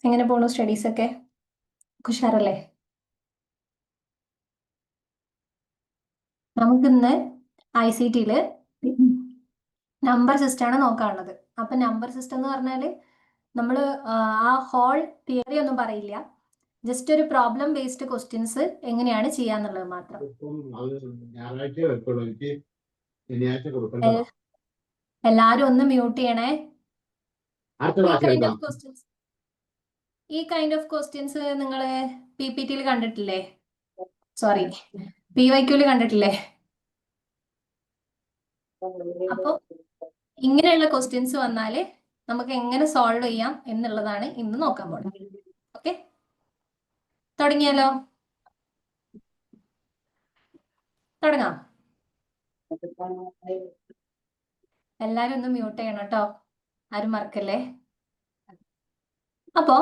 എങ്ങനെ പോണു സ്റ്റഡീസ് ഒക്കെ? ഉഷാറല്ലേ? നമുക്കിന്ന് ICT-യില് നമ്പർ സിസ്റ്റം ആണ് നോക്കാനുള്ളത്. അപ്പൊ നമ്പർ സിസ്റ്റം എന്ന് പറഞ്ഞാല് നമ്മൾ ആ ഹോൾ തിയറി ഒന്നും പറയില്ല, ജസ്റ്റ് ഒരു പ്രോബ്ലം ബേസ്ഡ് ക്വസ്റ്റ്യൻസ് എങ്ങനെയാണ് ചെയ്യാന്നുള്ളത് മാത്രം. എല്ലാരും ഒന്ന് മ്യൂട്ട് ചെയ്യണേ. ഈ കൈൻഡ് ഓഫ് ക്വസ്റ്റ്യൻസ് നിങ്ങൾ PPT-യിൽ കണ്ടിട്ടില്ലേ? സോറി, PYQ-ല് കണ്ടിട്ടില്ലേ? അപ്പൊ ഇങ്ങനെയുള്ള ക്വസ്റ്റ്യൻസ് വന്നാല് നമുക്ക് എങ്ങനെ സോൾവ് ചെയ്യാം എന്നുള്ളതാണ് ഇന്ന് നോക്കാൻ പോകുന്നത്. ഓക്കെ, തുടങ്ങിയാലോ? തുടങ്ങാം. എല്ലാരും ഒന്ന് മ്യൂട്ട് ചെയ്യണം കേട്ടോ, ആരും മറക്കല്ലേ. അപ്പോ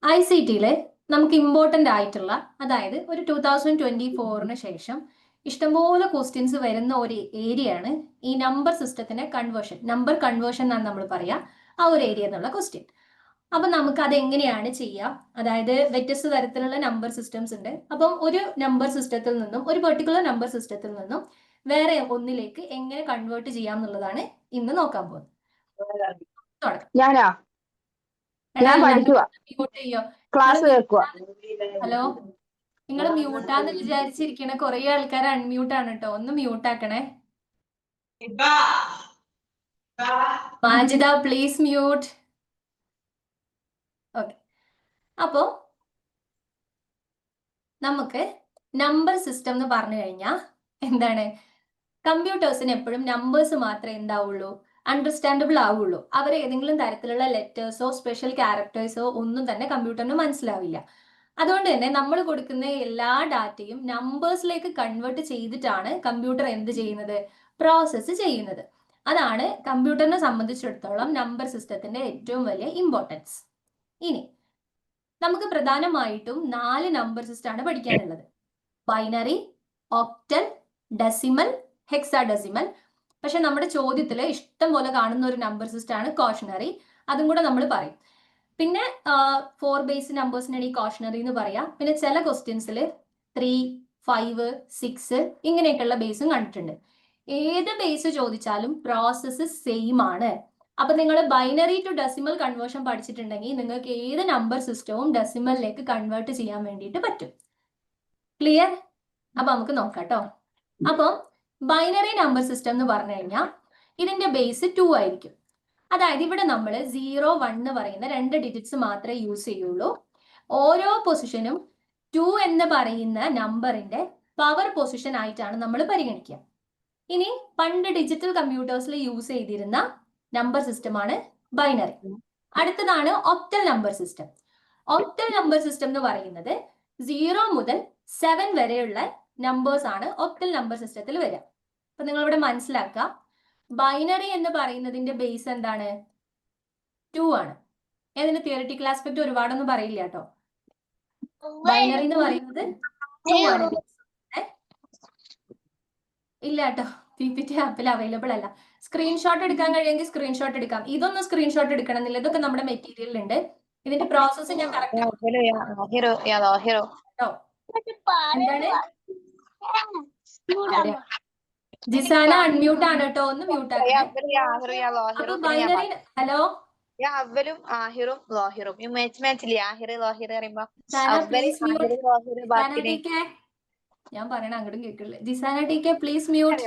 ICT-യില് നമുക്ക് ഇമ്പോർട്ടന്റ് ആയിട്ടുള്ള, അതായത് ഒരു 2024-ന് ശേഷം ഇഷ്ടംപോലെ ക്വസ്റ്റ്യൻസ് വരുന്ന ഒരു ഏരിയയാണ് ഈ നമ്പർ സിസ്റ്റത്തിന്റെ കൺവേർഷൻ. നമ്പർ കൺവേർഷൻ എന്നാണ് നമ്മൾ പറയാ ആ ഒരു ഏരിയ എന്നുള്ള ക്വസ്റ്റ്യൻ. അപ്പൊ നമുക്ക് അത് എങ്ങനെയാണ് ചെയ്യാം, അതായത് വ്യത്യസ്ത തരത്തിലുള്ള നമ്പർ സിസ്റ്റംസ് ഉണ്ട്. അപ്പം ഒരു നമ്പർ സിസ്റ്റത്തിൽ നിന്നും, ഒരു പെർട്ടിക്കുലർ നമ്പർ സിസ്റ്റത്തിൽ നിന്നും വേറെ ഒന്നിലേക്ക് എങ്ങനെ കൺവേർട്ട് ചെയ്യാം എന്നുള്ളതാണ് ഇന്ന് നോക്കാൻ പോകുന്നത്. ഹലോ, നിങ്ങൾ മ്യൂട്ടാന്ന് വിചാരിച്ചിരിക്കണ കുറെ ആൾക്കാർ അൺമ്യൂട്ട് ആണ് കേട്ടോ, ഒന്ന് മ്യൂട്ട് ആക്കണേ. Majida please mute. ഓക്കെ, അപ്പോ നമുക്ക് നമ്പർ സിസ്റ്റം എന്ന് പറഞ്ഞു കഴിഞ്ഞാൽ എന്താണ്? കമ്പ്യൂട്ടേഴ്സിന് എപ്പോഴും നമ്പേഴ്സ് മാത്രമേ എന്താവുള്ളൂ, അണ്ടർസ്റ്റാൻഡബിൾ ആവുള്ളൂ. അവർ ഏതെങ്കിലും തരത്തിലുള്ള ലെറ്റേഴ്സോ സ്പെഷ്യൽ ക്യാരക്ടേഴ്സോ ഒന്നും തന്നെ കമ്പ്യൂട്ടറിന് മനസ്സിലാവില്ല. അതുകൊണ്ട് തന്നെ നമ്മൾ കൊടുക്കുന്ന എല്ലാ ഡാറ്റയും നമ്പേഴ്സിലേക്ക് കൺവേർട്ട് ചെയ്തിട്ടാണ് കമ്പ്യൂട്ടർ എന്ത് ചെയ്യുന്നത്, പ്രോസസ്സ് ചെയ്യുന്നത്. അതാണ് കമ്പ്യൂട്ടറിനെ സംബന്ധിച്ചിടത്തോളം നമ്പർ സിസ്റ്റത്തിന്റെ ഏറ്റവും വലിയ ഇമ്പോർട്ടൻസ്. ഇനി നമുക്ക് പ്രധാനമായിട്ടും 4 നമ്പർ സിസ്റ്റം ആണ് പഠിക്കാനുള്ളത്: ബൈനറി, ഒക്ടൽ, ഡെസിമൽ, ഹെക്സാഡെസിമൽ. പക്ഷെ നമ്മുടെ ചോദ്യത്തിൽ ഇഷ്ടം പോലെ കാണുന്ന ഒരു നമ്പർ സിസ്റ്റം ആണ് കോഷണറി. അതും കൂടെ നമ്മൾ പറയും. പിന്നെ 4 ബേസ് നമ്പേഴ്സിനാണ് ഈ കോഷണറി എന്ന് പറയാം. പിന്നെ ചില ക്വസ്റ്റ്യൻസിൽ 3, 5, 6 ഇങ്ങനെയൊക്കെയുള്ള ബേസും കണ്ടിട്ടുണ്ട്. ഏത് ബേസ് ചോദിച്ചാലും പ്രോസസ്സ് സെയിം ആണ്. അപ്പൊ നിങ്ങൾ ബൈനറി ടു ഡെസിമൽ കൺവേർഷൻ പഠിച്ചിട്ടുണ്ടെങ്കിൽ നിങ്ങൾക്ക് ഏത് നമ്പർ സിസ്റ്റവും ഡെസിമലിലേക്ക് കൺവേർട്ട് ചെയ്യാൻ വേണ്ടിയിട്ട് പറ്റും. ക്ലിയർ? അപ്പൊ നമുക്ക് നോക്കാം കേട്ടോ. അപ്പം ബൈനറി നമ്പർ സിസ്റ്റം എന്ന് പറഞ്ഞു കഴിഞ്ഞാൽ ഇതിന്റെ ബേസ് 2 ആയിരിക്കും. അതായത് ഇവിടെ നമ്മൾ 0, 1 എന്ന് പറയുന്ന 2 ഡിജിറ്റ്സ് മാത്രമേ യൂസ് ചെയ്യുള്ളൂ. ഓരോ പൊസിഷനും 2 എന്ന് പറയുന്ന നമ്പറിന്റെ പവർ പൊസിഷൻ ആയിട്ടാണ് നമ്മൾ പരിഗണിക്കുക. ഇനി പണ്ട് ഡിജിറ്റൽ കമ്പ്യൂട്ടേഴ്സിൽ യൂസ് ചെയ്തിരുന്ന നമ്പർ സിസ്റ്റമാണ് ബൈനറി. അടുത്തതാണ് octal number system. Octal number system എന്ന് പറയുന്നത് 0 മുതൽ 7 വരെയുള്ള നമ്പേഴ്സ് ആണ് ഒക്ടൽ നമ്പർ സിസ്റ്റത്തിൽ വരിക. അപ്പൊ നിങ്ങൾ ഇവിടെ മനസ്സിലാക്കുക, ബൈനറി എന്ന് പറയുന്നതിന്റെ ബേസ് എന്താണ്? 2 ആണ്. അതിന് തിയറിറ്റിക്കൽ ആസ്പെക്ട് ഒരുപാടൊന്നും പറയില്ല കേട്ടോ. ബൈനറി എന്ന് പറയുന്നത് 2 ആണ്. ഇല്ല കേട്ടോ, PPT ആപ്പിൽ അവൈലബിൾ അല്ല. സ്ക്രീൻഷോട്ട് എടുക്കാൻ കഴിയുമെങ്കിൽ സ്ക്രീൻഷോട്ട് എടുക്കാം. ഇതൊന്നും സ്ക്രീൻഷോട്ട് എടുക്കണം എന്നില്ല, ഇതൊക്കെ നമ്മുടെ മെറ്റീരിയലിൽ ഉണ്ട്. ഇതിന്റെ പ്രോസസ് ഞാൻ കറക്റ്റ് ജിസാന അൺമ്യൂട്ട് ആണ് കേട്ടോ, ഒന്ന് മ്യൂട്ട് ആക്കണേ. ബൈനറി ഹലോ അവലും ആഹിറും ലോഹിറും ഈ മാച്ചില്ലേ, ആഹിറ് ലോഹിറ് പറയുമ്പോ ഞാൻ പറയണ അങ്ങോട്ടും കേൾക്കില്ലേ? ജിസാന ടീക്കെ പ്ലീസ് മ്യൂട്ട്.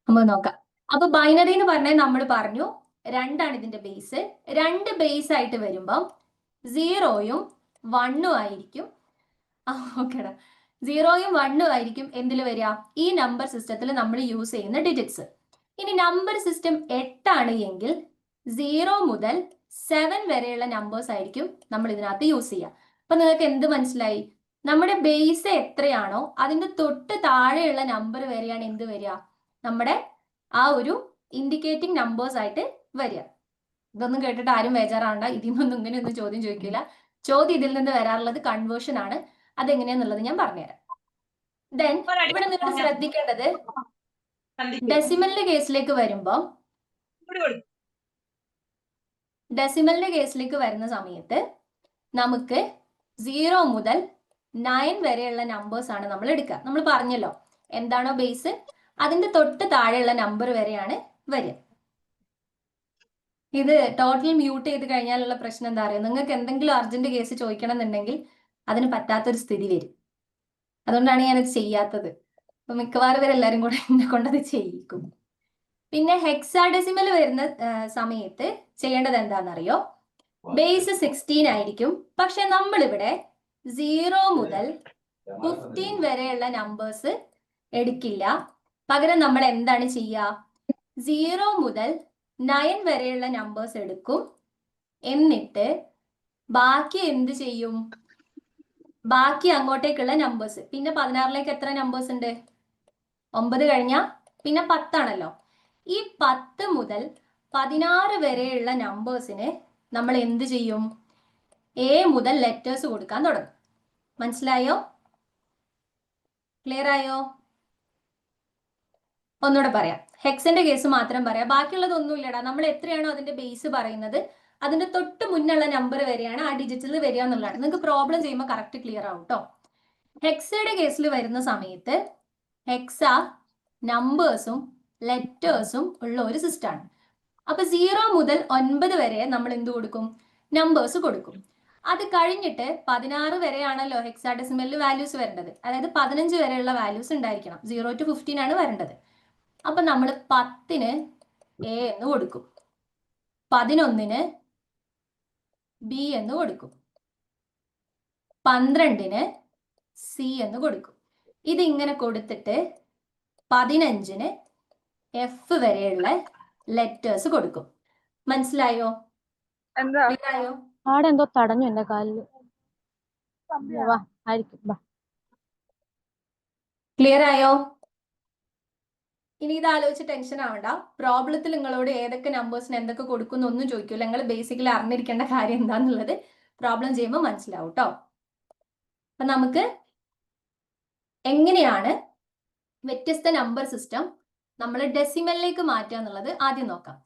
നമുക്ക് നോക്കാം. അപ്പൊ ബൈനറി എന്ന് പറഞ്ഞാൽ നമ്മൾ പറഞ്ഞു 2 ആണ് ഇതിന്റെ ബേസ്. 2 ബേസ് ആയിട്ട് വരുമ്പം 0യും 1ഉം ആയിരിക്കും. ഓക്കേടാ, 0യും 1ഉം ആയിരിക്കും എന്തിൽ വരിക, ഈ നമ്പർ സിസ്റ്റത്തിൽ നമ്മൾ യൂസ് ചെയ്യുന്ന ഡിജിറ്റ്സ്. ഇനി നമ്പർ സിസ്റ്റം 8 ആണ് എങ്കിൽ 0 മുതൽ 7 വരെയുള്ള നമ്പേഴ്സ് ആയിരിക്കും നമ്മൾ ഇതിനകത്ത് യൂസ് ചെയ്യുക. അപ്പൊ നിങ്ങൾക്ക് എന്ത് മനസ്സിലായി? നമ്മുടെ ബേസ് എത്രയാണോ അതിന്റെ തൊട്ട് താഴെയുള്ള നമ്പർ വരെയാണ് എന്ത് വരിക, നമ്മുടെ ആ ഒരു ഇൻഡിക്കേറ്റിംഗ് നമ്പേഴ്സ് ആയിട്ട് വരിക. ഇതൊന്നും കേട്ടിട്ട് ആരും ബേജാറാവണ്ട, ഇതിൽ നിന്നൊന്നും ഇങ്ങനെയൊന്നും ചോദ്യം ചോദിക്കില്ല. ചോദ്യം ഇതിൽ നിന്ന് വരാറുള്ളത് കൺവേർഷൻ ആണ്. അതെങ്ങനെയാന്നുള്ളത് ഞാൻ പറഞ്ഞുതരാം. ദെൻ ഇവിടെ നിങ്ങൾ ശ്രദ്ധിക്കേണ്ടത്, ഡെസിമലിന്റെ കേസിലേക്ക് വരുമ്പോൾ സമയത്ത് നമുക്ക് 0 മുതൽ 9 വരെയുള്ള നമ്പേഴ്സ് ആണ് നമ്മൾ എടുക്കുക. നമ്മൾ പറഞ്ഞല്ലോ എന്താണോ ബേസ് അതിന്റെ തൊട്ട് താഴെയുള്ള നമ്പർ വരെയാണ് വരിക. ഇത് ടോട്ടൽ മ്യൂട്ട് ചെയ്ത് കഴിഞ്ഞാലുള്ള പ്രശ്നം എന്താ പറയുക, നിങ്ങൾക്ക് എന്തെങ്കിലും അർജന്റ് കേസ് ചോദിക്കണം എന്നുണ്ടെങ്കിൽ അതിന് പറ്റാത്തൊരു സ്ഥിതി വരും. അതുകൊണ്ടാണ് ഞാനത് ചെയ്യാത്തത്. അപ്പൊ മിക്കവാറും ഇവരെല്ലാരും കൂടെ എന്നെ കൊണ്ടത് ചെയ്യിക്കും. പിന്നെ ഹെക്സാഡെസിമൽ വരുന്ന സമയത്ത് ചെയ്യേണ്ടത് എന്താണെന്നറിയോ, ബേസ് 16 ആയിരിക്കും. പക്ഷെ നമ്മളിവിടെ 0 മുതൽ 15 വരെയുള്ള നമ്പേഴ്സ് എടുക്കില്ല. പകരം നമ്മൾ എന്താണ് ചെയ്യുക, 0 മുതൽ 9 വരെയുള്ള നമ്പേഴ്സ് എടുക്കും. എന്നിട്ട് ബാക്കി എന്ത് ചെയ്യും, ബാക്കി അങ്ങോട്ടേക്കുള്ള നമ്പേഴ്സ്, പിന്നെ 16ലേക്ക് എത്ര നമ്പേഴ്സ് ഉണ്ട്, 9 കഴിഞ്ഞാൽ പിന്നെ 10 ആണല്ലോ. ഈ 10 മുതൽ 16 വരെയുള്ള നമ്പേഴ്സിന് നമ്മൾ എന്ത് ചെയ്യും, എ മുതൽ ലെറ്റേഴ്സ് കൊടുക്കാൻ തുടങ്ങും. മനസ്സിലായോ? ക്ലിയർ ആയോ? ഒന്നുകൂടെ പറയാം. ഹെക്സിന്റെ കേസ് മാത്രം പറയാം, ബാക്കിയുള്ളത് ഒന്നുമില്ലടാ. നമ്മൾ എത്രയാണോ അതിന്റെ ബേസ് പറയുന്നത് അതിന്റെ തൊട്ട് മുന്നുള്ള നമ്പർ വരെയാണ് ആ ഡിജിറ്റിൽ വരിക എന്നുള്ളതാണ്. നിങ്ങൾക്ക് പ്രോബ്ലം ചെയ്യുമ്പോൾ കറക്റ്റ് ക്ലിയർ ആവും കേട്ടോ. ഹെക്സയുടെ കേസിൽ വരുന്ന സമയത്ത് ഹെക്സ നമ്പേഴ്സും ലെറ്റേഴ്സും ഉള്ള ഒരു സിസ്റ്റമാണ്. അപ്പൊ 0 മുതൽ 9 വരെ നമ്മൾ എന്ത് കൊടുക്കും, നമ്പേഴ്സ് കൊടുക്കും. അത് കഴിഞ്ഞിട്ട് 16 വരെയാണല്ലോ ഹെക്സാഡെസിമലിൽ വാല്യൂസ് വരേണ്ടത്. അതായത് 15 വരെയുള്ള വാല്യൂസ് ഉണ്ടായിരിക്കണം. 0 to 15 ആണ് വരേണ്ടത്. അപ്പൊ നമ്മൾ 10ന് എ എന്ന് കൊടുക്കും, 11ന് ബി എന്ന് കൊടുക്കും, 12ന് സി എന്ന് കൊടുക്കും. ഇതിങ്ങനെ കൊടുത്തിട്ട് 15ന് എഫ് വരെയുള്ള ലെറ്റേഴ്സ് കൊടുക്കും. മനസ്സിലായോ? ആടെ എന്തോ തടഞ്ഞു എന്റെ കാലില്. ക്ലിയർ ആയോ? ഇനി ഇത് ആലോചിച്ച് ടെൻഷൻ ആവണ്ട. പ്രോബ്ലത്തിൽ നിങ്ങളോട് ഏതൊക്കെ നമ്പേഴ്സിന് എന്തൊക്കെ കൊടുക്കുന്നു ഒന്നും ചോദിക്കൂല. നിങ്ങൾ ബേസിക്കലി അറിഞ്ഞിരിക്കേണ്ട കാര്യം എന്താന്നുള്ളത് പ്രോബ്ലം ചെയ്യുമ്പോൾ മനസ്സിലാവും കേട്ടോ. അപ്പൊ നമുക്ക് എങ്ങനെയാണ് വ്യത്യസ്ത നമ്പർ സിസ്റ്റം നമ്മൾ ഡെസിമലിലേക്ക് മാറ്റുക എന്നുള്ളത് ആദ്യം നോക്കാം.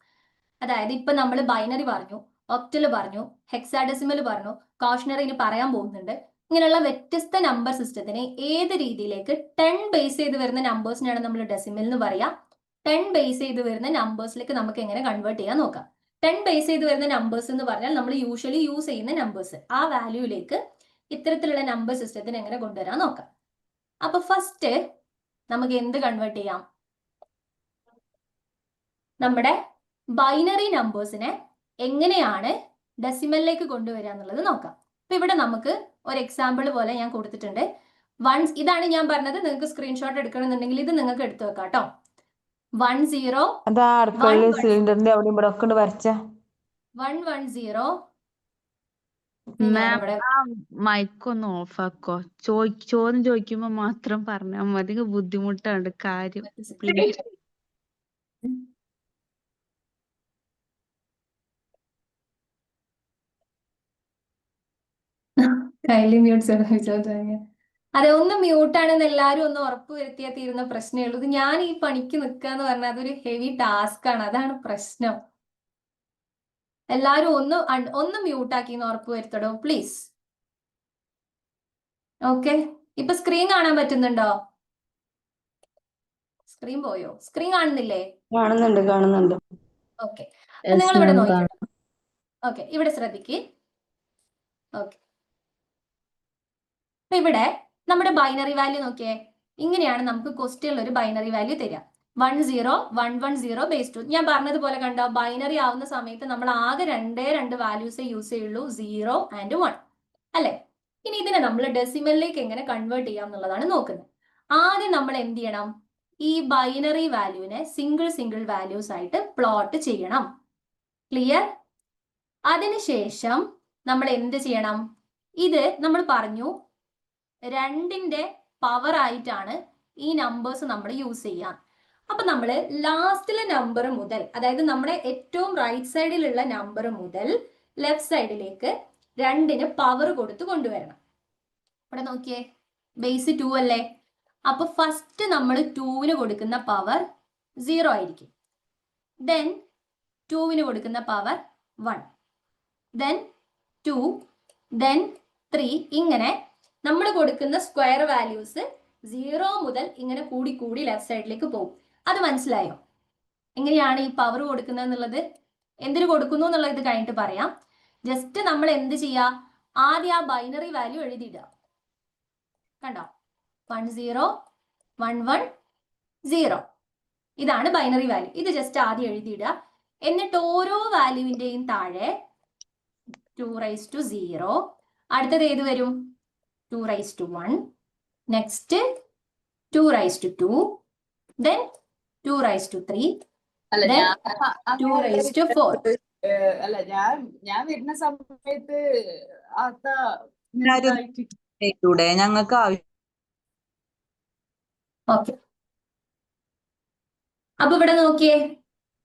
അതായത് ഇപ്പൊ നമ്മൾ ബൈനറി പറഞ്ഞു, ഒക്ടൽ പറഞ്ഞു, ഹെക്സാഡെസിമൽ പറഞ്ഞു, കോഷണറി ഇനി പറയാൻ പോകുന്നുണ്ട്. ഇങ്ങനെയുള്ള വ്യത്യസ്ത നമ്പർ സിസ്റ്റത്തിനെ ഏത് രീതിയിലേക്ക് 10 ബേസ് ചെയ്ത് വരുന്ന നമ്പേഴ്സിനാണ് നമ്മൾ ഡെസിമൽ എന്ന് പറയാം. 10 ബേസ് ചെയ്ത് വരുന്ന നമ്പേഴ്സിലേക്ക് നമുക്ക് എങ്ങനെ കൺവേർട്ട് ചെയ്യാൻ നോക്കാം. 10 ബേസ് ചെയ്ത് വരുന്ന നമ്പേഴ്സ് എന്ന് പറഞ്ഞാൽ നമ്മൾ യൂഷ്വലി യൂസ് ചെയ്യുന്ന നമ്പേഴ്സ്, ആ വാല്യൂയിലേക്ക് ഇത്തരത്തിലുള്ള നമ്പർ സിസ്റ്റത്തിന് എങ്ങനെ കൊണ്ടുവരാൻ നോക്കാം. അപ്പൊ ഫസ്റ്റ് നമുക്ക് എന്ത് കൺവേർട്ട് ചെയ്യാം, നമ്മുടെ ബൈനറി നമ്പേഴ്സിനെ എങ്ങനെയാണ് ഡെസിമലിലേക്ക് കൊണ്ടുവരിക എന്നുള്ളത് നോക്കാം. അപ്പൊ ഇവിടെ നമുക്ക് ഒരു എക്സാമ്പിൾ പോലെ ഞാൻ കൊടുത്തിട്ടുണ്ട്. ഇതാണ് ഞാൻ പറഞ്ഞത്. നിങ്ങൾക്ക് സ്ക്രീൻഷോട്ട് എടുക്കണമെന്നുണ്ടെങ്കിൽ ഇത് നിങ്ങൾക്ക് എടുത്തു വെക്കാം കേട്ടോ. 10 സിലിണ്ടറിന്റെ അവിടെ ഇവിടെ ഒക്കെ വരച്ച 110 മൈക്കൊന്ന് ഓഫ് ആക്കോ. ചോദ്യം ചോദിക്കുമ്പോ മാത്രം പറഞ്ഞാൽ മതി, ബുദ്ധിമുട്ടാണ് കാര്യം. പ്ലീസ്. കൈലി മ്യൂട്ട്. അതെ, ഒന്ന് മ്യൂട്ടാണെന്ന് എല്ലാവരും ഒന്ന് ഉറപ്പ് വരുത്തിയാൽ തീരുന്ന പ്രശ്നമേ ഉള്ളൂ. ഇത് ഞാൻ ഈ പണിക്ക് നിൽക്കുക എന്ന് പറഞ്ഞാൽ അതൊരു ഹെവി ടാസ്ക് ആണ്. അതാണ് പ്രശ്നം. എല്ലാവരും ഒന്ന് മ്യൂട്ടാക്കി ഉറപ്പ് വരുത്തടോ പ്ലീസ്. ഓക്കെ, ഇപ്പൊ സ്ക്രീൻ കാണാൻ പറ്റുന്നുണ്ടോ? സ്ക്രീൻ പോയോ? സ്ക്രീൻ കാണുന്നില്ലേ? കാണുന്നുണ്ട്. ഓക്കെ, നിങ്ങൾ ഇവിടെ നോക്കിയോ? ഓക്കെ, ഇവിടെ ശ്രദ്ധിക്ക്. ഓക്കെ, അപ്പൊ ഇവിടെ നമ്മുടെ ബൈനറി വാല്യൂ നോക്കിയേ. ഇങ്ങനെയാണ് നമുക്ക് ക്വസ്റ്റ്യനിൽ ഒരു ബൈനറി വാല്യൂ തരിക. 10110 ബേസ് 2. ഞാൻ പറഞ്ഞതുപോലെ കണ്ടോ, ബൈനറി ആവുന്ന സമയത്ത് നമ്മൾ ആകെ രണ്ട് വാല്യൂസേ യൂസ് ചെയ്യുള്ളൂ, 0 and 1 അല്ലെ. ഇനി ഇതിനെ നമ്മൾ ഡെസിമലിലേക്ക് എങ്ങനെ കൺവേർട്ട് ചെയ്യാം എന്നുള്ളതാണ് നോക്കുന്നത്. ആദ്യം നമ്മൾ എന്ത് ചെയ്യണം, ഈ ബൈനറി വാല്യൂവിനെ സിംഗിൾ വാല്യൂസ് ആയിട്ട് പ്ലോട്ട് ചെയ്യണം. ക്ലിയർ? അതിനുശേഷം നമ്മൾ എന്ത് ചെയ്യണം, ഇത് നമ്മൾ പറഞ്ഞു 2ന്റെ പവർ ആയിട്ടാണ് ഈ നമ്പേഴ്സ് നമ്മൾ യൂസ് ചെയ്യാം. അപ്പൊ നമ്മൾ ലാസ്റ്റിലെ നമ്പർ മുതൽ, അതായത് നമ്മുടെ ഏറ്റവും റൈറ്റ് സൈഡിലുള്ള നമ്പർ മുതൽ ലെഫ്റ്റ് സൈഡിലേക്ക് 2ന് പവർ കൊടുത്ത് കൊണ്ടുവരണം. ഇവിടെ നോക്കിയേ, ബേസ് 2 അല്ലേ. അപ്പൊ ഫസ്റ്റ് നമ്മൾ 2ന് കൊടുക്കുന്ന പവർ 0 ആയിരിക്കും. ദെൻ 2വിന് കൊടുക്കുന്ന പവർ 1, ദെൻ 2, ദെൻ 3. ഇങ്ങനെ നമ്മൾ കൊടുക്കുന്ന സ്ക്വയർ വാല്യൂസ് 0 മുതൽ ഇങ്ങനെ കൂടി കൂടി ലെഫ്റ്റ് സൈഡിലേക്ക് പോകും. അത് മനസ്സിലായോ? എങ്ങനെയാണ് ഈ പവർ കൊടുക്കുന്നത് എന്നുള്ളത്, എന്തിനു കൊടുക്കുന്നു എന്നുള്ളത് ഇത് കഴിഞ്ഞിട്ട് പറയാം. ജസ്റ്റ് നമ്മൾ എന്ത് ചെയ്യുക, ആദ്യം ആ ബൈനറി വാല്യൂ എഴുതിയിടുക. കണ്ടോ, 1 0 1 1 0. ഇതാണ് ബൈനറി വാല്യൂ. ഇത് ജസ്റ്റ് ആദ്യം എഴുതിയിടുക. എന്നിട്ട് ഓരോ വാല്യൂവിന്റെയും താഴെ 2⁻0. അടുത്തത് ഏത് വരും? 2⁻1. നെക്സ്റ്റ് 2⁻2, then 2⁻3, അല്ല then ഞാൻ 2⁻4. അല്ല ഞാൻ വരുന്ന സമയത്ത് ഞങ്ങൾക്ക് ആവശ്യം. ഓക്കെ, അപ്പൊ ഇവിടെ നോക്കിയേ,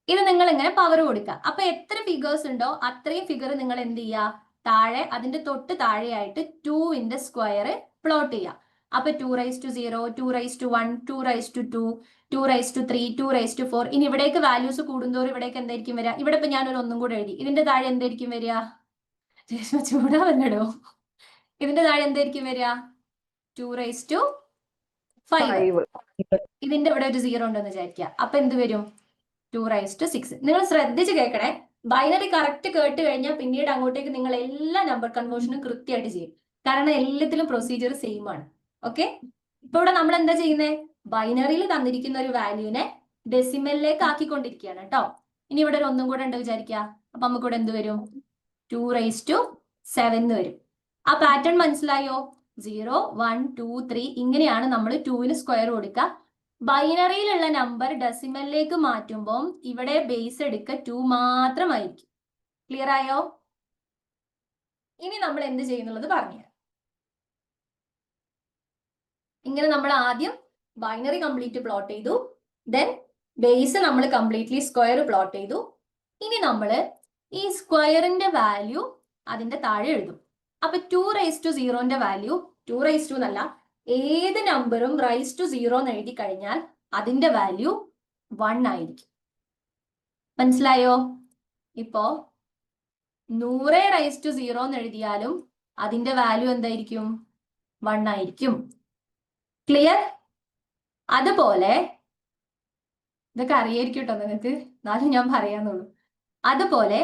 ഇത് നിങ്ങൾ ഇങ്ങനെ പവർ കൊടുക്കുക. അപ്പൊ എത്ര ഫിഗേഴ്സ് ഉണ്ടോ അത്രയും ഫിഗർ നിങ്ങൾ എന്ത് ചെയ്യുക, താഴെ അതിന്റെ തൊട്ട് താഴെയായിട്ട് 2വിന്റെ സ്ക്വയർ പ്ലോട്ട് ചെയ്യുക. അപ്പൊ 2⁻0, 2⁻1, 2⁻2, 2⁻3, 2⁻4. ഇനി ഇവിടേക്ക് വാല്യൂസ് കൂടുന്തോറും ഇവിടേക്ക് എന്തായിരിക്കും വരിക? ഇവിടെ ഇപ്പൊ ഞാനൊരു ഒന്നും കൂടെ എഴുതി. ഇതിന്റെ താഴെ എന്തായിരിക്കും വരിക? ചൂടാവല്ലോ. ഇതിന്റെ താഴെ എന്തായിരിക്കും വരിക? 2⁻5. ഇതിന്റെ ഇവിടെ ഒരു 0 ഉണ്ടെന്ന് വിചാരിക്കുക. അപ്പൊ എന്ത് വരും? 2⁻6. നിങ്ങൾ ശ്രദ്ധിച്ച് കേൾക്കണേ. ബൈനറി കറക്റ്റ് കേട്ട് കഴിഞ്ഞാൽ പിന്നീട് അങ്ങോട്ടേക്ക് നിങ്ങൾ എല്ലാ നമ്പർ കൺവേർഷനും കൃത്യമായിട്ട് ചെയ്യും. കാരണം എല്ലാത്തിലും പ്രൊസീജിയർ സെയിം ആണ്. ഓക്കെ, ഇപ്പൊ ഇവിടെ നമ്മൾ എന്താ ചെയ്യുന്നത്? ബൈനറിയിൽ തന്നിരിക്കുന്ന ഒരു വാല്യൂവിനെ ഡെസിമലിലേക്ക് ആക്കിക്കൊണ്ടിരിക്കുകയാണ് കേട്ടോ. ഇനി ഇവിടെ ഒരു ഒന്നും കൂടെ ഉണ്ട് വിചാരിക്കുക. അപ്പൊ നമുക്ക് ഇവിടെ എന്ത് വരും? 2⁻7 വരും. ആ പാറ്റേൺ മനസ്സിലായോ? 0 1 2 3 ഇങ്ങനെയാണ് നമ്മൾ 2വിന് സ്ക്വയർ കൊടുക്കുക. ബൈനറിയിലുള്ള നമ്പർ ഡെസിമലിലേക്ക് മാറ്റുമ്പോൾ ഇവിടെ ബേസ് എടുക്കുക 2 മാത്രമായിരിക്കും. ക്ലിയർ ആയോ? ഇനി നമ്മൾ എന്ത് ചെയ്യുന്നുള്ളത് പറഞ്ഞു. ഇങ്ങനെ നമ്മൾ ആദ്യം ബൈനറി കംപ്ലീറ്റ് പ്ലോട്ട് ചെയ്തു. ദെൻ ബേസ് നമ്മൾ കംപ്ലീറ്റ്ലി സ്ക്വയർ പ്ലോട്ട് ചെയ്തു. ഇനി നമ്മൾ ഈ സ്ക്വയറിന്റെ വാല്യൂ അതിന്റെ താഴെ എഴുതും. അപ്പൊ 2⁻0ന്റെ വാല്യൂ 2⁻2 എന്നല്ല, ഏത് നമ്പറും ⁻0 എന്ന് എഴുതി കഴിഞ്ഞാൽ അതിന്റെ വാല്യൂ 1 ആയിരിക്കും. മനസ്സിലായോ? ഇപ്പോ 100⁻0 എന്ന് എഴുതിയാലും അതിന്റെ വാല്യൂ എന്തായിരിക്കും? 1 ആയിരിക്കും. ക്ലിയർ? അതുപോലെ ഇതൊക്കെ അറിയായിരിക്കും കേട്ടോ നിങ്ങൾക്ക്, എന്നാലും ഞാൻ പറയാന്നുള്ളൂ. അതുപോലെ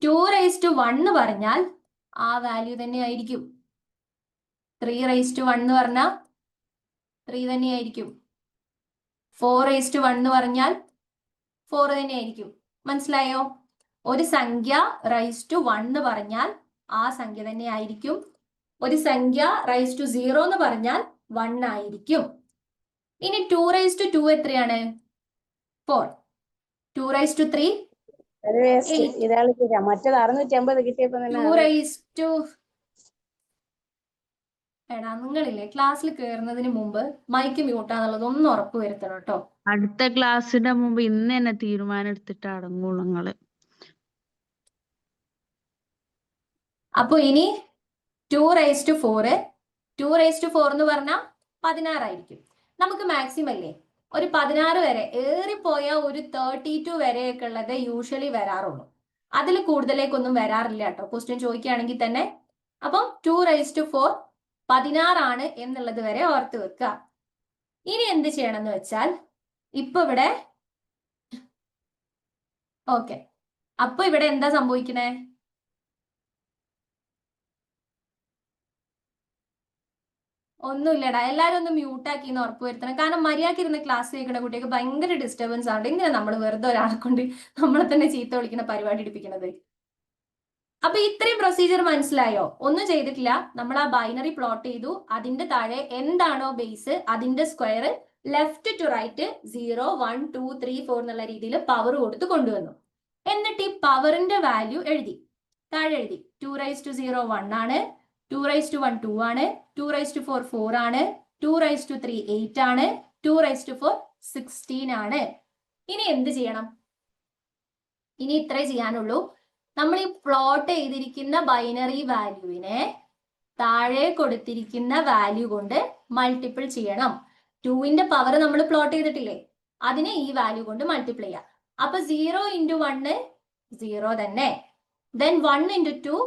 2⁻1 എന്ന് പറഞ്ഞാൽ ആ വാല്യൂ തന്നെ ആയിരിക്കും. 3⁻1 എന്ന് പറഞ്ഞാൽ 3 തന്നെയായിരിക്കും. 4⁻1 എന്ന് പറഞ്ഞാൽ 4 തന്നെയായിരിക്കും. മനസ്സിലായോ? ഒരു സംഖ്യ ⁻1 എന്ന് പറഞ്ഞാൽ ആ സംഖ്യ തന്നെ ആയിരിക്കും. ഒരു സംഖ്യ ⁻0 എന്ന് പറഞ്ഞാൽ 1 ആയിരിക്കും. ഇനി 2⁻2 എത്രയാണ്? 4. 2⁻3 മറ്റേത് 650 കിട്ടിയപ്പോ 2⁻2. എടാ നിങ്ങളില്ലേ ക്ലാസ്സിൽ കയറുന്നതിന് മുമ്പ് മൈക്ക് മ്യൂട്ടാന്നുള്ളത് ഒന്ന് ഉറപ്പ് വരുത്തണം കേട്ടോ. അടുത്ത ക്ലാസ്സിന്റെ മുമ്പ് ഇന്ന് തന്നെ തീരുമാനം എടുത്തിട്ട് അടങ്ങുള്ളൂ നിങ്ങള്. അപ്പൊ ഇനി 2⁻4. 2⁻4 എന്ന് പറഞ്ഞാൽ 16 ആയിരിക്കും. നമുക്ക് മാക്സിമം അല്ലേ ഒരു 16 വരെ, ഏറിപ്പോയ ഒരു 32 വരെയൊക്കെ ഉള്ളത് യൂഷ്വലി വരാറുള്ളൂ. അതിൽ കൂടുതലേക്കൊന്നും വരാറില്ല കേട്ടോ ക്വസ്റ്റ്യൻ ചോദിക്കുകയാണെങ്കിൽ തന്നെ. അപ്പം 2⁻4 16 ആണ് എന്നുള്ളത് വരെ ഓർത്ത് വെക്കുക. ഇനി എന്ത് ചെയ്യണം എന്ന് വെച്ചാൽ ഇപ്പൊ ഇവിടെ ഓക്കെ, അപ്പൊ ഇവിടെ എന്താ സംഭവിക്കണേ? ഒന്നുമില്ലടാ, എല്ലാരും ഒന്ന് മ്യൂട്ടാക്കി എന്ന് ഉറപ്പ് വരുത്തണം. കാരണം മര്യാദയ്ക്ക് ഇരുന്ന് ക്ലാസ് കേൾക്കുന്ന കുട്ടികൾക്ക് ഭയങ്കര ഡിസ്റ്റർബൻസ് ആണ്. ഇങ്ങനെ നമ്മൾ വെറുതെ ഒരാളെ കൊണ്ട് നമ്മളെ തന്നെ ചീത്ത വിളിക്കുന്ന പരിപാടി എടുപ്പിക്കുന്നത്. അപ്പൊ ഇത്രയും പ്രൊസീജിയർ മനസ്സിലായോ? ഒന്നും ചെയ്തിട്ടില്ല. നമ്മൾ ആ ബൈനറി പ്ലോട്ട് ചെയ്തു. അതിന്റെ താഴെ എന്താണോ ബേസ് അതിന്റെ സ്ക്വയർ ലെഫ്റ്റ് ടു റൈറ്റ് 0 1 2 3 4 എന്നുള്ള രീതിയിൽ പവർ കൊടുത്ത് കൊണ്ടുവന്നു. എന്നിട്ട് ഈ പവറിന്റെ വാല്യൂ എഴുതി, താഴെ എഴുതി. 2⁻0 1 ആണ്, 2⁻1 2 ആണ്, 2⁻4 4 ആണ്, 2⁻3 8 ആണ്, 2⁻4 16 ആണ്. ഇനി എന്ത് ചെയ്യണം? ഇനി ഇത്രേ ചെയ്യാനുള്ളൂ. നമ്മൾ ഈ പ്ലോട്ട് ചെയ്തിരിക്കുന്ന ബൈനറി വാല്യൂവിനെ താഴെ കൊടുത്തിരിക്കുന്ന വാല്യൂ കൊണ്ട് മൾട്ടിപ്പിൾ ചെയ്യണം. 2ന്റെ പവർ നമ്മൾ പ്ലോട്ട് ചെയ്തിട്ടില്ലേ, അതിനെ ഈ വാല്യൂ കൊണ്ട് മൾട്ടിപ്ലൈ ചെയ്യാം. അപ്പൊ 0 ഇൻറ്റു 1 0 തന്നെ. ദെൻ 1 ഇൻറ്റു 2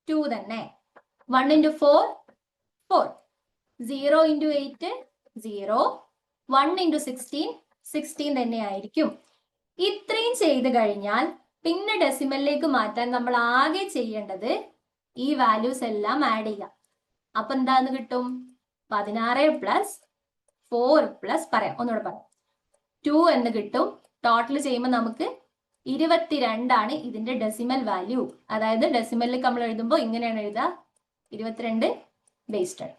2 തന്നെ. 1 ഇൻറ്റു 4 4. 0 ഇൻറ്റു 8 0. 1 ഇൻറ്റു 16 16 തന്നെ ആയിരിക്കും. ഇത്രയും ചെയ്ത് കഴിഞ്ഞാൽ പിന്നെ ഡെസിമലിലേക്ക് മാറ്റാൻ നമ്മൾ ആകെ ചെയ്യേണ്ടത് ഈ വാല്യൂസ് എല്ലാം ആഡ് ചെയ്യാം. അപ്പൊ എന്താന്ന് കിട്ടും? 16 പ്ലസ് 4 പ്ലസ് പറയാം, ഒന്നുകൂടെ പറയാം, 2 എന്ന് കിട്ടും. ടോട്ടൽ ചെയ്യുമ്പോൾ നമുക്ക് 22 ആണ് ഇതിന്റെ ഡെസിമൽ വാല്യൂ. അതായത് ഡെസിമലിലേക്ക് നമ്മൾ എഴുതുമ്പോൾ ഇങ്ങനെയാണ് എഴുതുക, 22 ബേസ് 10.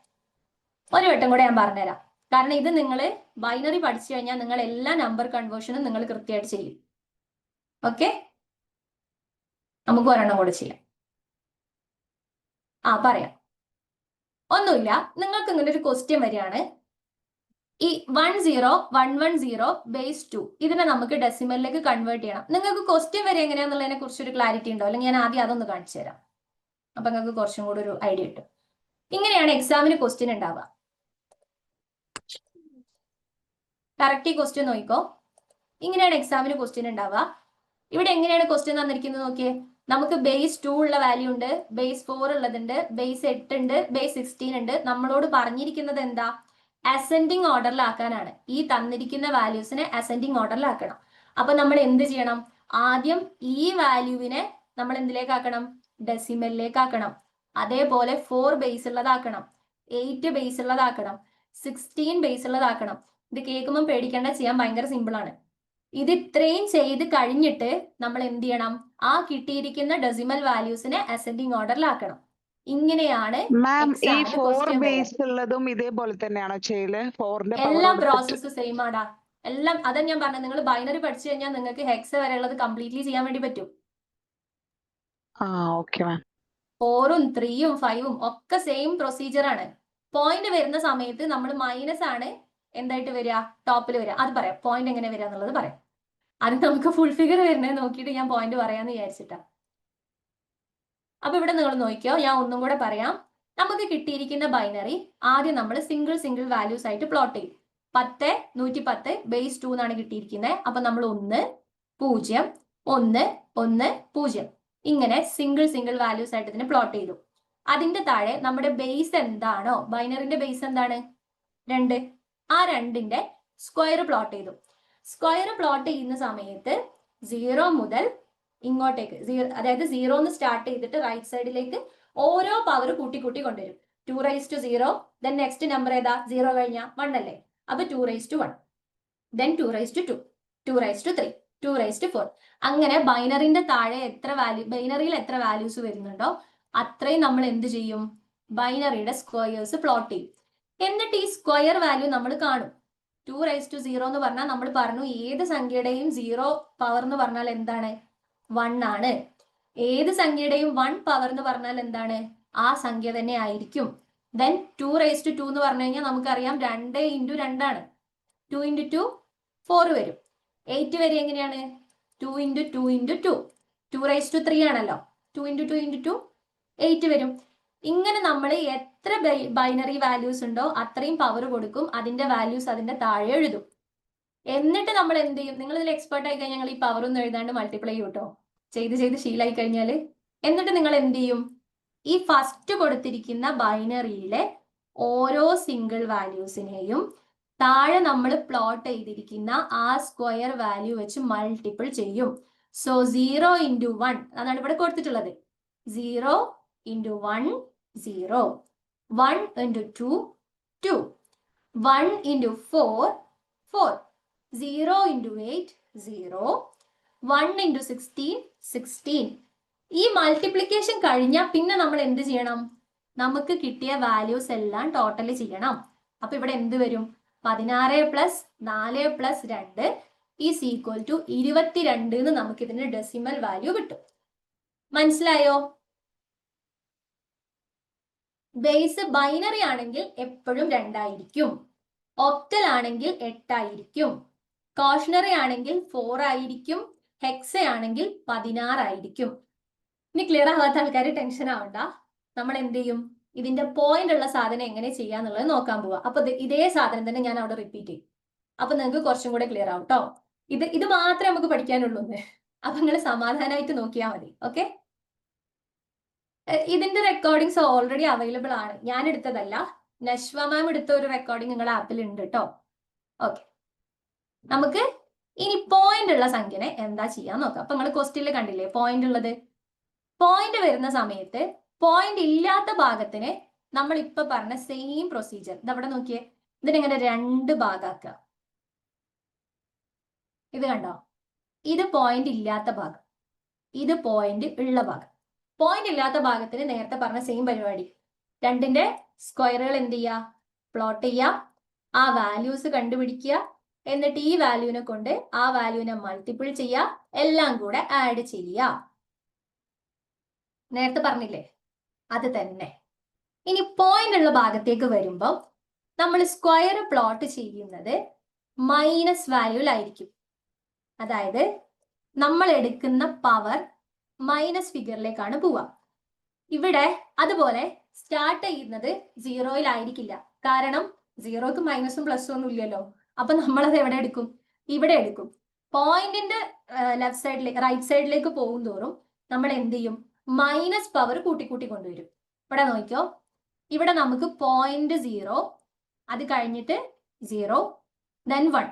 ഒരു വട്ടം കൂടെ ഞാൻ പറഞ്ഞുതരാം. കാരണം ഇത് നിങ്ങൾ ബൈനറി പഠിച്ചു കഴിഞ്ഞാൽ നിങ്ങൾ എല്ലാ നമ്പർ കൺവേർഷനും നിങ്ങൾ കൃത്യമായിട്ട് ചെയ്യും. ഓക്കെ, നമുക്ക് ഒരെണ്ണം കൂടെ ചെയ്യാം. പറയാം. ഒന്നുമില്ല, നിങ്ങൾക്ക് ഇങ്ങനെ ഒരു ക്വസ്റ്റ്യൻ വരികയാണ്. ഈ 10110 ബേസ് 2 ഇതിനെ നമുക്ക് ഡെസിമലിലേക്ക് കൺവേർട്ട് ചെയ്യണം. നിങ്ങൾക്ക് ക്വസ്റ്റ്യൻ വരെ എങ്ങനെയാന്നുള്ളതിനെ കുറിച്ചൊരു ക്ലാരിറ്റി ഉണ്ടോ? അല്ലെങ്കിൽ ഞാൻ ആദ്യം അതൊന്ന് കാണിച്ചു തരാം. അപ്പൊ നിങ്ങൾക്ക് കുറച്ചും കൂടി ഒരു ഐഡിയ കിട്ടും. ഇങ്ങനെയാണ് എക്സാമിന് ക്വസ്റ്റ്യൻ ഉണ്ടാവുക. കറക്റ്റ് ഈ ക്വസ്റ്റ്യൻ നോക്കിക്കോ. ഇങ്ങനെയാണ് എക്സാമിന് ക്വസ്റ്റ്യൻ ഉണ്ടാവുക. ഇവിടെ എങ്ങനെയാണ് ക്വസ്റ്റ്യൻ തന്നിരിക്കുന്നത് നോക്കിയേ. നമുക്ക് ബേസ് 2 ഉള്ള വാല്യൂ ഉണ്ട്, ബേസ് 4 ഉള്ളതുണ്ട്, ബേസ് 8 ഉണ്ട്, ബേസ് 16 ഉണ്ട്. നമ്മളോട് പറഞ്ഞിരിക്കുന്നത് എന്താ? അസെൻഡിങ് ഓർഡറിലാക്കാനാണ്. ഈ തന്നിരിക്കുന്ന വാല്യൂസിനെ അസെൻഡിങ് ഓർഡറിലാക്കണം. അപ്പൊ നമ്മൾ എന്ത് ചെയ്യണം? ആദ്യം ഈ വാല്യൂവിനെ നമ്മൾ എന്തിലേക്കാക്കണം? ഡെസിമലിലേക്കാക്കണം. അതേപോലെ 4 ബേസ് ഉള്ളതാക്കണം, 8 ബേസ് ഉള്ളതാക്കണം, 16 ബേസ് ഉള്ളതാക്കണം. ഇത് കേൾക്കുമ്പോൾ പേടിക്കേണ്ട, ചെയ്യാൻ ഭയങ്കര സിമ്പിൾ ആണ്. ഇത് ഇത്രയും ചെയ്ത് കഴിഞ്ഞിട്ട് നമ്മൾ എന്ത് ചെയ്യണം? ആ കിട്ടിയിരിക്കുന്ന ഡെസിമൽ വാല്യൂസിനെ അസെൻഡിങ് ഓർഡറിലാക്കണം. ഇങ്ങനെയാണ് മാം ഈ exam ന് 4 question ബേസ് വരുന്നത്. ഉള്ളതും ഇതേപോലെ തന്നെയാണോ ചെയ്യല്? 4ന്റെ എല്ലാ പവർ പ്രോസസ്സ് സെയിം ആടാ. എല്ലാം അതാ ഞാൻ പറഞ്ഞത്. നിങ്ങൾ ബൈനറി പഠിച്ചു കഴിഞ്ഞാൽ നിങ്ങൾക്ക് ഹെക്സ് വരെയുള്ളത് കംപ്ലീറ്റ്ലി ചെയ്യാൻ വേണ്ടി പറ്റും. Okay ma'am. 4ഉം 3ഉം 5ഉം ഒക്കെ സെയിം പ്രൊസീജിയർ ആണ്. പോയിന്റ് വരുന്ന സമയത്ത് നമ്മൾ മൈനസ് ആണ് എന്തായിട്ട് വരിക? ടോപ്പിൽ വരിക. അത് പറയാം, പോയിന്റ് എങ്ങനെ വരിക എന്നുള്ളത് പറയാം. അത് നമുക്ക് ഫുൾ ഫിഗർ വരുന്നത് നോക്കിയിട്ട് ഞാൻ പോയിന്റ് പറയാന്ന് വിചാരിച്ചിട്ടാ. അപ്പൊ ഇവിടെ നിങ്ങൾ നോക്കിയോ, ഞാൻ ഒന്നും കൂടെ പറയാം. നമുക്ക് കിട്ടിയിരിക്കുന്ന ബൈനറി ആദ്യം നമ്മൾ സിംഗിൾ വാല്യൂസ് ആയിട്ട് പ്ലോട്ട് ചെയ്യും. 10 110 ബേസ് 2 എന്നാണ് കിട്ടിയിരിക്കുന്നത്. അപ്പൊ നമ്മൾ 1 0 1 1 0 ഇങ്ങനെ സിംഗിൾ വാല്യൂസ് ആയിട്ട് ഇതിനെ പ്ലോട്ട് ചെയ്തു. അതിന്റെ താഴെ നമ്മുടെ ബേസ് എന്താണോ, ബൈനറിന്റെ ബേസ് എന്താണ്? 2. ആ 2ന്റെ സ്ക്വയർ പ്ലോട്ട് ചെയ്തു. സ്ക്വയർ പ്ലോട്ട് ചെയ്യുന്ന സമയത്ത് 0 മുതൽ ഇങ്ങോട്ടേക്ക്, അതായത് 0 എന്ന് സ്റ്റാർട്ട് ചെയ്തിട്ട് റൈറ്റ് സൈഡിലേക്ക് ഓരോ പവർ കൂട്ടി കൊണ്ടുവരും. 2 raised to 0, then next number ഏതാ? 0 കഴിഞ്ഞാൽ 1 അല്ലേ? അപ്പൊ 2 raised to 1, then 2 raised to 2, 2 raised to 3, 2 raised to 4. അങ്ങനെ ബൈനറിന്റെ താഴെ ബൈനറിയിൽ എത്ര വാല്യൂസ് വരുന്നുണ്ടോ അത്രയും നമ്മൾ എന്ത് ചെയ്യും? ബൈനറിയുടെ സ്ക്വയേഴ്സ് പ്ലോട്ട് ചെയ്യും. എന്നിട്ട് ഈ സ്ക്വയർ വാല്യൂ നമ്മൾ കാണും. 2 raised to 0 എന്ന് പറഞ്ഞാൽ നമ്മൾ പറഞ്ഞു ഏത് സംഖ്യയുടെയും 0 പവർ എന്ന് പറഞ്ഞാൽ എന്താണ്? 1 ആണ്. ഏത് സംഖ്യയുടെയും 1 പവർ എന്ന് പറഞ്ഞാൽ എന്താണ്? ആ സംഖ്യ തന്നെ ആയിരിക്കും. ദെൻ 2 raised to 2 എന്ന് പറഞ്ഞു കഴിഞ്ഞാൽ നമുക്കറിയാം 2 into 2 ആണ്. 2 into 2 4 വരും. 8 വരെ എങ്ങനെയാണ്? 2 into 2 into 2. 2 raised to 3 ആണല്ലോ. 2 into 2 into 2 8 വരും. ഇങ്ങനെ നമ്മൾ എത്ര ബൈനറി വാല്യൂസ് ഉണ്ടോ അത്രയും പവർ കൊടുക്കും. അതിന്റെ വാല്യൂസ് അതിന്റെ താഴെ എഴുതും. എന്നിട്ട് നമ്മൾ എന്ത് ചെയ്യും? നിങ്ങൾ ഇതിൽ എക്സ്പേർട്ട് ആയി കഴിഞ്ഞാൽ ഈ പവർ ഒന്നും എഴുതാണ്ട് മൾട്ടിപ്ലൈ ചെയ്യും കേട്ടോ. ചെയ്ത് ശീലമായി കഴിഞ്ഞാൽ. എന്നിട്ട് നിങ്ങൾ എന്ത് ചെയ്യും? ഈ ഫസ്റ്റ് കൊടുത്തിരിക്കുന്ന ബൈനറിയിലെ ഓരോ സിംഗിൾ വാല്യൂസിനെയും താഴെ നമ്മൾ പ്ലോട്ട് ചെയ്തിരിക്കുന്ന ആ സ്ക്വയർ വാല്യൂ വെച്ച് മൾട്ടിപ്പിൾ ചെയ്യും. സോ 0 into 1 അതാണ് ഇവിടെ കൊടുത്തിട്ടുള്ളത്. 0 into 1 0, 1 into 2 2, 1 into 4 4, 0 into 8 0, 1 into 16 16. ഈ മൾട്ടിപ്ലിക്കേഷൻ കഴിഞ്ഞാൽ പിന്നെ നമ്മൾ എന്ത് ചെയ്യണം? നമുക്ക് കിട്ടിയ വാല്യൂസ് എല്ലാം ടോട്ടൽ ചെയ്യണം. അപ്പൊ ഇവിടെ എന്ത് വരും? 16 plus 4 plus 2 is equal to 22 എന്ന് നമുക്ക് ഇതിന്റെ ഡെസിമൽ വാല്യൂ കിട്ടും. മനസ്സിലായോ? ബേസ് ബൈനറി ആണെങ്കിൽ എപ്പോഴും 2 ആയിരിക്കും. ഒക്ടൽ ആണെങ്കിൽ 8 ആയിരിക്കും. കോഷണറി ആണെങ്കിൽ 4 ആയിരിക്കും. ഹെക്സ ആണെങ്കിൽ 16 ആയിരിക്കും. ഇനി ക്ലിയർ ആവാത്ത ആൾക്കാർ ടെൻഷൻ ആവണ്ട. നമ്മൾ എന്ത് ചെയ്യും? ഇതിന്റെ പോയിന്റ് ഉള്ള സാധനം എങ്ങനെ ചെയ്യാന്നുള്ളത് നോക്കാൻ പോവാ. അപ്പൊ ഇതേ സാധനം തന്നെ ഞാൻ അവിടെ റിപ്പീറ്റ് ചെയ്യും. അപ്പൊ നിങ്ങൾക്ക് കുറച്ചും കൂടെ ക്ലിയർ ആവും കേട്ടോ. ഇത് മാത്രമേ നമുക്ക് പഠിക്കാനുള്ളൂ എന്ന്. അപ്പൊ നിങ്ങൾ സമാധാനമായിട്ട് നോക്കിയാൽ മതി. ഓക്കെ, ഇതിന്റെ റെക്കോർഡിങ്സ് ഓൾറെഡി അവൈലബിൾ ആണ്. ഞാൻ എടുത്തതല്ല, നശ്വ മാം എടുത്ത ഒരു റെക്കോർഡിംഗ് നിങ്ങളുടെ ആപ്പിൽ ഉണ്ട് കേട്ടോ. ഓക്കെ, നമുക്ക് ഇനി പോയിന്റ് ഉള്ള സംഖ്യനെ എന്താ ചെയ്യാൻ നോക്കാം. അപ്പൊ നിങ്ങൾ ക്വസ്റ്റ്യനിൽ കണ്ടില്ലേ പോയിന്റ് ഉള്ളത്. പോയിന്റ് വരുന്ന സമയത്ത് പോയിന്റ് ഇല്ലാത്ത ഭാഗത്തിന് നമ്മൾ ഇപ്പൊ പറഞ്ഞ സെയിം പ്രൊസീജിയർ ഇതവിടെ നോക്കിയേ. ഇതിനിങ്ങനെ 2 ഭാഗാക്കുക. ഇത് കണ്ടോ, ഇത് പോയിന്റ് ഇല്ലാത്ത ഭാഗം, ഇത് പോയിന്റ് ഉള്ള ഭാഗം. പോയിന്റ് ഇല്ലാത്ത ഭാഗത്തിന് നേരത്തെ പറഞ്ഞ സെയിം പരിപാടി. 2ന്റെ സ്ക്വയറുകൾ എന്ത് ചെയ്യുക, പ്ലോട്ട് ചെയ്യുക, ആ വാല്യൂസ് കണ്ടുപിടിക്കുക, എന്നിട്ട് ഈ വാല്യൂവിനെ കൊണ്ട് ആ വാല്യൂവിനെ മൾട്ടിപ്പിൾ ചെയ്യുക, എല്ലാം കൂടെ ആഡ് ചെയ്യുക. നേരത്തെ പറഞ്ഞില്ലേ, അത് തന്നെ. ഇനി പോയിന്റ് ഉള്ള ഭാഗത്തേക്ക് വരുമ്പോൾ നമ്മൾ സ്ക്വയർ പ്ലോട്ട് ചെയ്യുന്നത് മൈനസ് വാല്യൂലായിരിക്കും. അതായത് നമ്മൾ എടുക്കുന്ന പവർ മൈനസ് ഫിഗറിലേക്കാണ് പോവുക. ഇവിടെ അതുപോലെ സ്റ്റാർട്ട് ചെയ്യുന്നത് 0-യിലായിരിക്കില്ല. കാരണം 0ക്ക് മൈനസും പ്ലസും ഒന്നും ഇല്ലല്ലോ. അപ്പൊ നമ്മളത് എവിടെ എടുക്കും, ഇവിടെ എടുക്കും. പോയിന്റിന്റെ ലെഫ്റ്റ് സൈഡിലേക്ക് റൈറ്റ് സൈഡിലേക്ക് പോകും തോറും നമ്മൾ എന്ത് ചെയ്യും, മൈനസ് പവർ കൂട്ടി കൊണ്ടുവരും. ഇവിടെ നോക്കിയോ, ഇവിടെ നമുക്ക് 0.0, അത് കഴിഞ്ഞിട്ട് 0, then 1,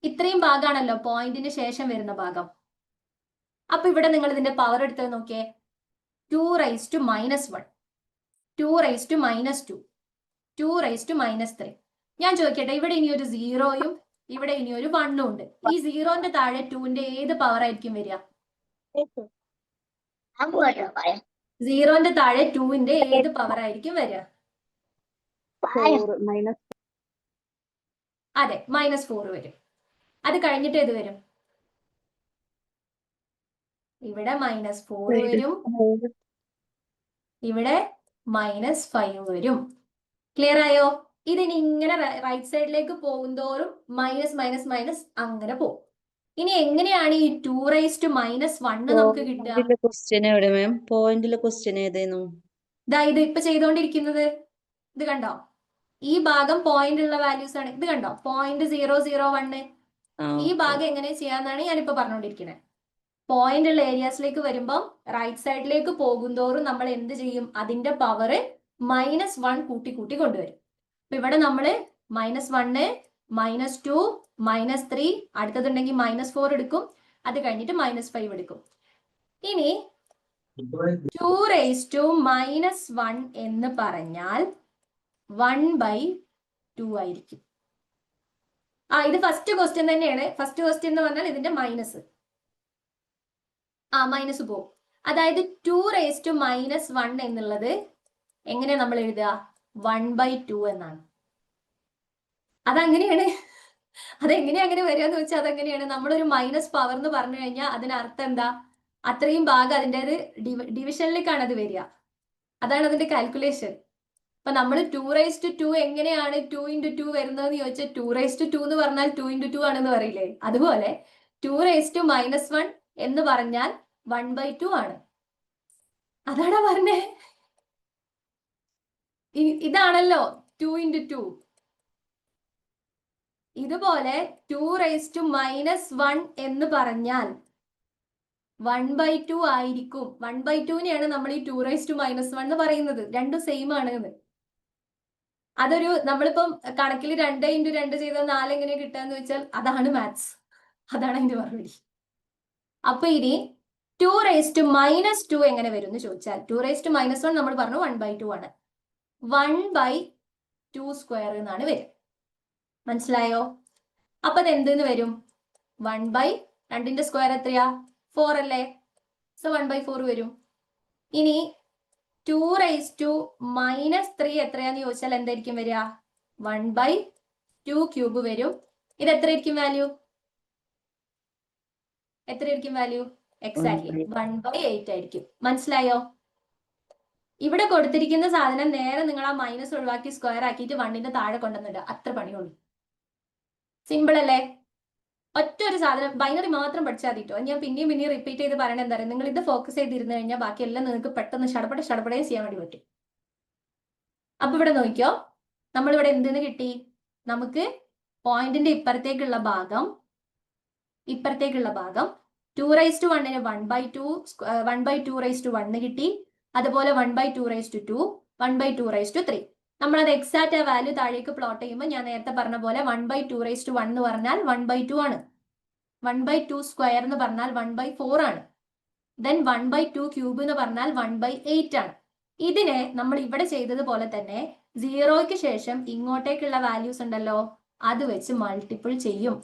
ഇത്രയും ഭാഗമാണല്ലോ പോയിന്റിന് ശേഷം വരുന്ന ഭാഗം. അപ്പൊ ഇവിടെ നിങ്ങൾ ഇതിന്റെ പവർ എടുത്തത് നോക്കിയേ, 2⁻1, 2⁻2, 2⁻3. ഞാൻ ചോദിക്കട്ടെ, ഇവിടെ ഇനി ഒരു 0യും ഇവിടെ ഇനി ഒരു 1ഉം ഉണ്ട്. ഈ 0ന്റെ താഴെ 2ന്റെ ഏത് പവർ ആയിരിക്കും വരിക? 0ന്റെ താഴെ 2ന്റെ ഏത് പവർ ആയിരിക്കും വരിക? 4 മൈനസ് അതെ, -4 വരും. അത് കഴിഞ്ഞിട്ട് ഏത് വരും? ഇവിടെ -4 വരും, ഇവിടെ -5 വരും. ക്ലിയർ ആയോ? ഇതിനി ഇങ്ങനെ റൈറ്റ് സൈഡിലേക്ക് പോകുന്തോറും മൈനസ് അങ്ങനെ പോകും. ഇനി എങ്ങനെയാണ് ഈ 2⁻1 നമുക്ക് കിട്ടുക? ക്വസ്റ്റ്യൻ എവിടെ മാം? പോയിന്റിലെ ക്വസ്റ്റ്യൻ ഏതായിരുന്നു? ഇത് ഇപ്പൊ ചെയ്തുകൊണ്ടിരിക്കുന്നത്. ഇത് കണ്ടോ, ഈ ഭാഗം പോയിന്റ് ഉള്ള വാല്യൂസ് ആണ്. ഇത് കണ്ടോ, 0.001. ഈ ഭാഗം എങ്ങനെ ചെയ്യാന്നാണ് ഞാനിപ്പോ പറഞ്ഞുകൊണ്ടിരിക്കുന്നത്. പോയിന്റ് ഉള്ള ഏരിയാസിലേക്ക് വരുമ്പം റൈറ്റ് സൈഡിലേക്ക് പോകുന്തോറും നമ്മൾ എന്ത് ചെയ്യും, അതിന്റെ പവർ -1 കൂട്ടി കൊണ്ടുവരും. അപ്പൊ ഇവിടെ നമ്മള് -1, -2, -3, അടുത്തതുണ്ടെങ്കിൽ -4 എടുക്കും, അത് കഴിഞ്ഞിട്ട് -5 എടുക്കും. ഇനി 2⁻1 എന്ന് പറഞ്ഞാൽ 1/2 ആയിരിക്കും. ഇത് ഫസ്റ്റ് ക്വസ്റ്റ്യൻ തന്നെയാണ്. ഫസ്റ്റ് ക്വസ്റ്റ്യൻ എന്ന് പറഞ്ഞാൽ ഇതിന്റെ മൈനസ് പോകും. അതായത് 2⁻1 എന്നുള്ളത് എങ്ങനെയാ നമ്മൾ എഴുതുക? 1/2 എന്നാണ്. അതെങ്ങനെയാണ് അങ്ങനെ വരിക എന്ന് വെച്ചാൽ അതെങ്ങനെയാണ്? നമ്മളൊരു മൈനസ് പവർ എന്ന് പറഞ്ഞു കഴിഞ്ഞാൽ അതിനർത്ഥം എന്താ? അത്രയും ഭാഗം അതിൻ്റെത് ഡിവിഷനിലേക്കാണ് അത് വരിക. അതാണ് അതിന്റെ കാൽക്കുലേഷൻ. അപ്പൊ നമ്മൾ 2⁻2 എങ്ങനെയാണ് 2 × 2 വരുന്നതെന്ന് ചോദിച്ചാൽ 2⁻2 എന്ന് പറഞ്ഞാൽ 2 × 2 ആണെന്ന് പറയില്ലേ? അതുപോലെ 2⁻1 എന്ന് പറഞ്ഞാൽ 1/2 ആണ്. അതാണോ പറഞ്ഞേ? ഇതാണല്ലോ 2 × 2. ഇതുപോലെ 2⁻1 എന്ന് പറഞ്ഞാൽ 1/2 ആയിരിക്കും. 1/2നെയാണ് നമ്മൾ ഈ 2⁻1 എന്ന് പറയുന്നത്. രണ്ടും സെയിം ആണ് എന്ന്. അതൊരു നമ്മളിപ്പം കണക്കിൽ 2 × 2 ചെയ്താൽ 4 എങ്ങനെ കിട്ടാന്ന് വെച്ചാൽ അതാണ് മാത്സ്. അതാണ് അതിന്റെ മറുപടി. അപ്പൊ ഇനി 2⁻2 എങ്ങനെ വരും എന്ന് ചോദിച്ചാൽ 2⁻1 നമ്മൾ പറഞ്ഞു 1/2 ആണ്. 1/2² എന്നാണ് വരിക. മനസ്സിലായോ? അപ്പൊ അത് എന്തെന്ന് വരും? 1/2ന്റെ സ്ക്വയർ എത്രയാ? 4 അല്ലേ? സോ 1/4 വരും. ഇനി 2⁻3 എത്രയാന്ന് ചോദിച്ചാൽ എന്തായിരിക്കും വരിക? 1/2³ വരും. ഇത് എത്രയായിരിക്കും വാല്യൂ? എക്സാക്ട്ലി 1/8 ആയിരിക്കും. മനസ്സിലായോ? ഇവിടെ കൊടുത്തിരിക്കുന്ന സാധനം നേരെ നിങ്ങൾ ആ മൈനസ് ഒഴിവാക്കി സ്ക്വയർ ആക്കിയിട്ട് 1ന്റെ താഴെ കൊണ്ടുവന്നിടുക. അത്ര പണിയുള്ളൂ. സിമ്പിൾ അല്ലേ? ഒറ്റ ഒരു സാധനം ബൈനറി മാത്രം പഠിച്ചാൽ മതിട്ടോ. ഞാൻ പിന്നെയും റിപ്പീറ്റ് ചെയ്ത് പറയണത് എന്താ പറയുക, നിങ്ങൾ ഇത് ഫോക്കസ് ചെയ്തിരുന്നു കഴിഞ്ഞാൽ ബാക്കിയെല്ലാം നിങ്ങൾക്ക് പെട്ടെന്ന് ഷടപടയും ചെയ്യാൻ വേണ്ടി പറ്റും. അപ്പൊ ഇവിടെ നോക്കിയോ, നമ്മളിവിടെ എന്തെന്ന് കിട്ടി? നമുക്ക് പോയിന്റിന്റെ ഇപ്പുറത്തേക്കുള്ള ഭാഗം 2^1 1/2 കിട്ടി. അതുപോലെ 1/2 1/2 നമ്മൾ അത് എക്സാക്റ്റ് ആ വാല്യൂ താഴേക്ക് പ്ലോട്ട് ചെയ്യുമ്പോൾ ഞാൻ നേരത്തെ പറഞ്ഞ പോലെ 1/2 എന്ന് പറഞ്ഞാൽ 1/2 ആണ്. 1/2² എന്ന് പറഞ്ഞാൽ 1/4 ആണ്. ദെൻ 1/2³ എന്ന് പറഞ്ഞാൽ 1/8 ആണ്. ഇതിനെ നമ്മൾ ഇവിടെ ചെയ്തതുപോലെ തന്നെ 0യ്ക്ക് ശേഷം ഇങ്ങോട്ടേക്കുള്ള വാല്യൂസ് ഉണ്ടല്ലോ, അത് വെച്ച് മൾട്ടിപ്പിൾ ചെയ്യും.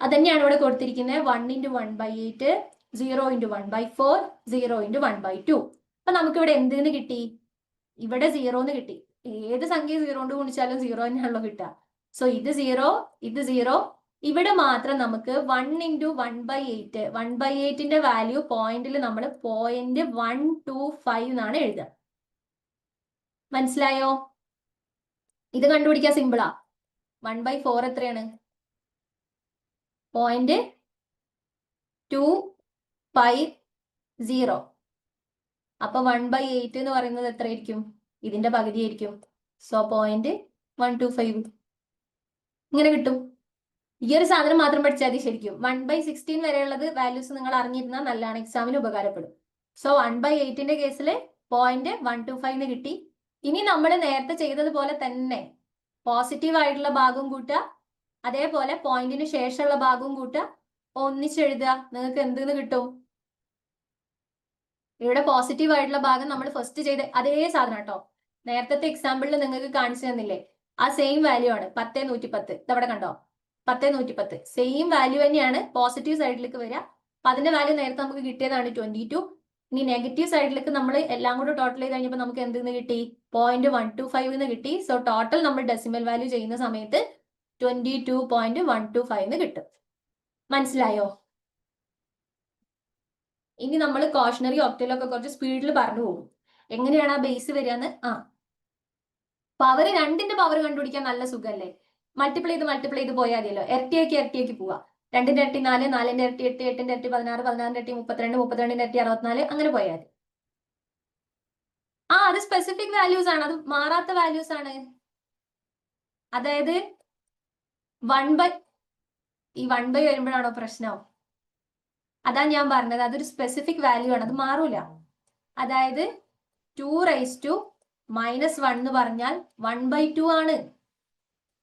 അതന്നെയാണ് ഇവിടെ കൊടുത്തിരിക്കുന്നത്. 1 × 1/8, 0 × 1/4, 0 × 1/2. അപ്പൊ നമുക്ക് ഇവിടെ എന്തെന്ന് കിട്ടി? ഇവിടെ 0 എന്ന് കിട്ടി. ഏത് സംഖ്യ 0 കൊണ്ട് ഗുണിച്ചാലും 0 തന്നെയാണല്ലോ കിട്ടുക. സോ ഇത് 0, ഇത് 0. ഇവിടെ മാത്രം നമുക്ക് 1 × 1/8, 1/8ന്റെ വാല്യൂ പോയിന്റിൽ നമ്മൾ 0.125 എന്നാണ് എഴുതുക. മനസ്സിലായോ? ഇത് കണ്ടുപിടിക്കാൻ സിമ്പിളാ. 1/4 എത്രയാണ്? 0.250. അപ്പൊ 1/8 എന്ന് പറയുന്നത് എത്രയായിരിക്കും? ഇതിന്റെ പകുതി ആയിരിക്കും. സോ 0.125 ഇങ്ങനെ കിട്ടും. ഈ ഒരു സാധനം മാത്രം പഠിച്ചാൽ മതി. ശരിക്കും 1/16 വരെയുള്ളത് വാല്യൂസ് നിങ്ങൾ അറിഞ്ഞിരുന്നാൽ നല്ലതാണ്, എക്സാമിന് ഉപകാരപ്പെടും. സോ 1/8ന്റെ കേസിൽ 0.125 കിട്ടി. ഇനി നമ്മൾ നേരത്തെ ചെയ്തതുപോലെ തന്നെ പോസിറ്റീവ് ആയിട്ടുള്ള ഭാഗം കൂട്ടുക, അതേപോലെ പോയിന്റിന് ശേഷമുള്ള ഭാഗവും കൂട്ടുക, ഒന്നിച്ചെഴുതുക. നിങ്ങൾക്ക് എന്തെന്ന് കിട്ടും? ഇവിടെ പോസിറ്റീവ് ആയിട്ടുള്ള ഭാഗം നമ്മൾ ഫസ്റ്റ് ചെയ്ത അതേ സാധനം കേട്ടോ. നേരത്തെ എക്സാമ്പിളിൽ നിങ്ങൾക്ക് കാണിച്ചു തന്നില്ലേ, ആ സെയിം വാല്യൂ ആണ് 10/110. ഇതവിടെ കണ്ടോ, 10/110 സെയിം വാല്യൂ തന്നെയാണ് പോസിറ്റീവ് സൈഡിലേക്ക് വരിക. അപ്പൊ അതിന്റെ വാല്യൂ നേരത്തെ നമുക്ക് കിട്ടിയതാണ് 22. ഇനി നെഗറ്റീവ് സൈഡിലേക്ക് നമ്മൾ എല്ലാം കൂടെ ടോട്ടൽ ചെയ്ത് കഴിഞ്ഞപ്പോൾ നമുക്ക് എന്തെന്ന് കിട്ടി? 0.125 എന്ന് കിട്ടി. സോ ടോട്ടൽ നമ്മൾ ഡെസിമൽ വാല്യൂ ചെയ്യുന്ന സമയത്ത് 22.125 കിട്ടും. മനസ്സിലായോ? ഇനി നമ്മൾ കോഷണറി ഒക്ടലൊക്കെ കുറച്ച് സ്പീഡിൽ പറഞ്ഞു പോകും. എങ്ങനെയാണ് ആ ബേസ് വരികയെന്ന്. പവർ 2ന്റെ പവർ കണ്ടുപിടിക്കാൻ നല്ല സുഖല്ലേ? മൾട്ടിപ്ലൈ ചെയ്ത് പോയാൽ മതിയല്ലോ. ഇരട്ടിയാക്കി പോവാ. 2ന്റെ ഇരട്ടി 4, 4ന്റെ ഇരട്ടി 8, 8ന്റെ ഇരട്ടി 16, 16ന്റെ ഇരട്ടി 32, 32ന്റെ ഇരട്ടി 64, അങ്ങനെ പോയാൽ മതി. അത് സ്പെസിഫിക് വാല്യൂസ് ആണ്, അത് മാറാത്ത വാല്യൂസ് ആണ്. അതായത് 1/1 വരുമ്പോഴാണോ പ്രശ്നം? അതാ ഞാൻ പറഞ്ഞത്, അതൊരു സ്പെസിഫിക് വാല്യൂ ആണ്, അത് മാറൂല. അതായത് 2⁻1 എന്ന് പറഞ്ഞാൽ 1/2 ആണ്.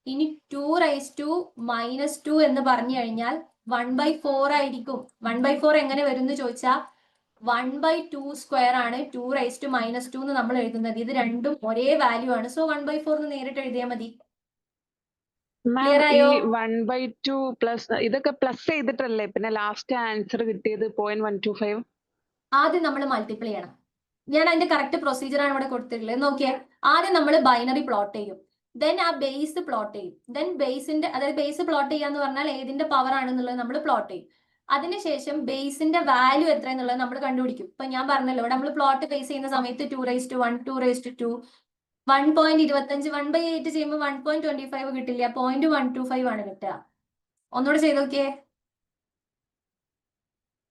ഇനി 2⁻2 എന്ന് പറഞ്ഞു കഴിഞ്ഞാൽ 1/4 ആയിരിക്കും. 1/4 എങ്ങനെ വരും എന്ന് ചോദിച്ചാൽ 1/2² ആണ് 2⁻2 എന്ന് നമ്മൾ എഴുതുന്നത്. ഇത് രണ്ടും ഒരേ വാല്യൂ ആണ്. സോ 1/4 എന്ന് നേരിട്ട് എഴുതിയാൽ മതി. മാം ഈ 1/2 പ്ലസ് ഇതൊക്കെ പ്ലസ് ചെയ്തിട്ടല്ലേ പിന്നെ ലാസ്റ്റ് ആൻസർ കിട്ടിയത് 0.125? ആദ്യം നമ്മൾ മൾട്ടിപ്ലൈ ചെയ്യണം. ഞാൻ അതിന്റെ കറക്റ്റ് പ്രൊസീജിയർ ആണ് ഇവിടെ കൊടുത്തിട്ടുള്ളത്. നോക്കിയാൽ ആദ്യം നമ്മൾ ബൈനറി പ്ലോട്ട് ചെയ്യും, ദെൻ ആ ബേസ് പ്ലോട്ട് ചെയ്യും. ദെൻ ബേസിന്റെ, അതായത് ബേസ് പ്ലോട്ട് ചെയ്യാന്ന് പറഞ്ഞാൽ ഏതിന്റെ പവർ ആണെന്നുള്ളത് നമ്മൾ പ്ലോട്ട് ചെയ്യും. അതിനുശേഷം ബേസിന്റെ വാല്യൂ എത്ര എന്നുള്ളത് നമ്മൾ കണ്ടുപിടിക്കും. ഇപ്പൊ ഞാൻ പറഞ്ഞല്ലോ, ഇവിടെ നമ്മൾ പ്ലോട്ട് ബേസ് ചെയ്യുന്ന സമയത്ത് 2⁻1, 2⁻2, 1.25, 1/8 ചെയ്യുമ്പോൾ 1.25 കിട്ടില്ല, 0.125 ആണ് കിട്ടുക. ഒന്നുകൂടെ ചെയ്ത് നോക്കിയേ.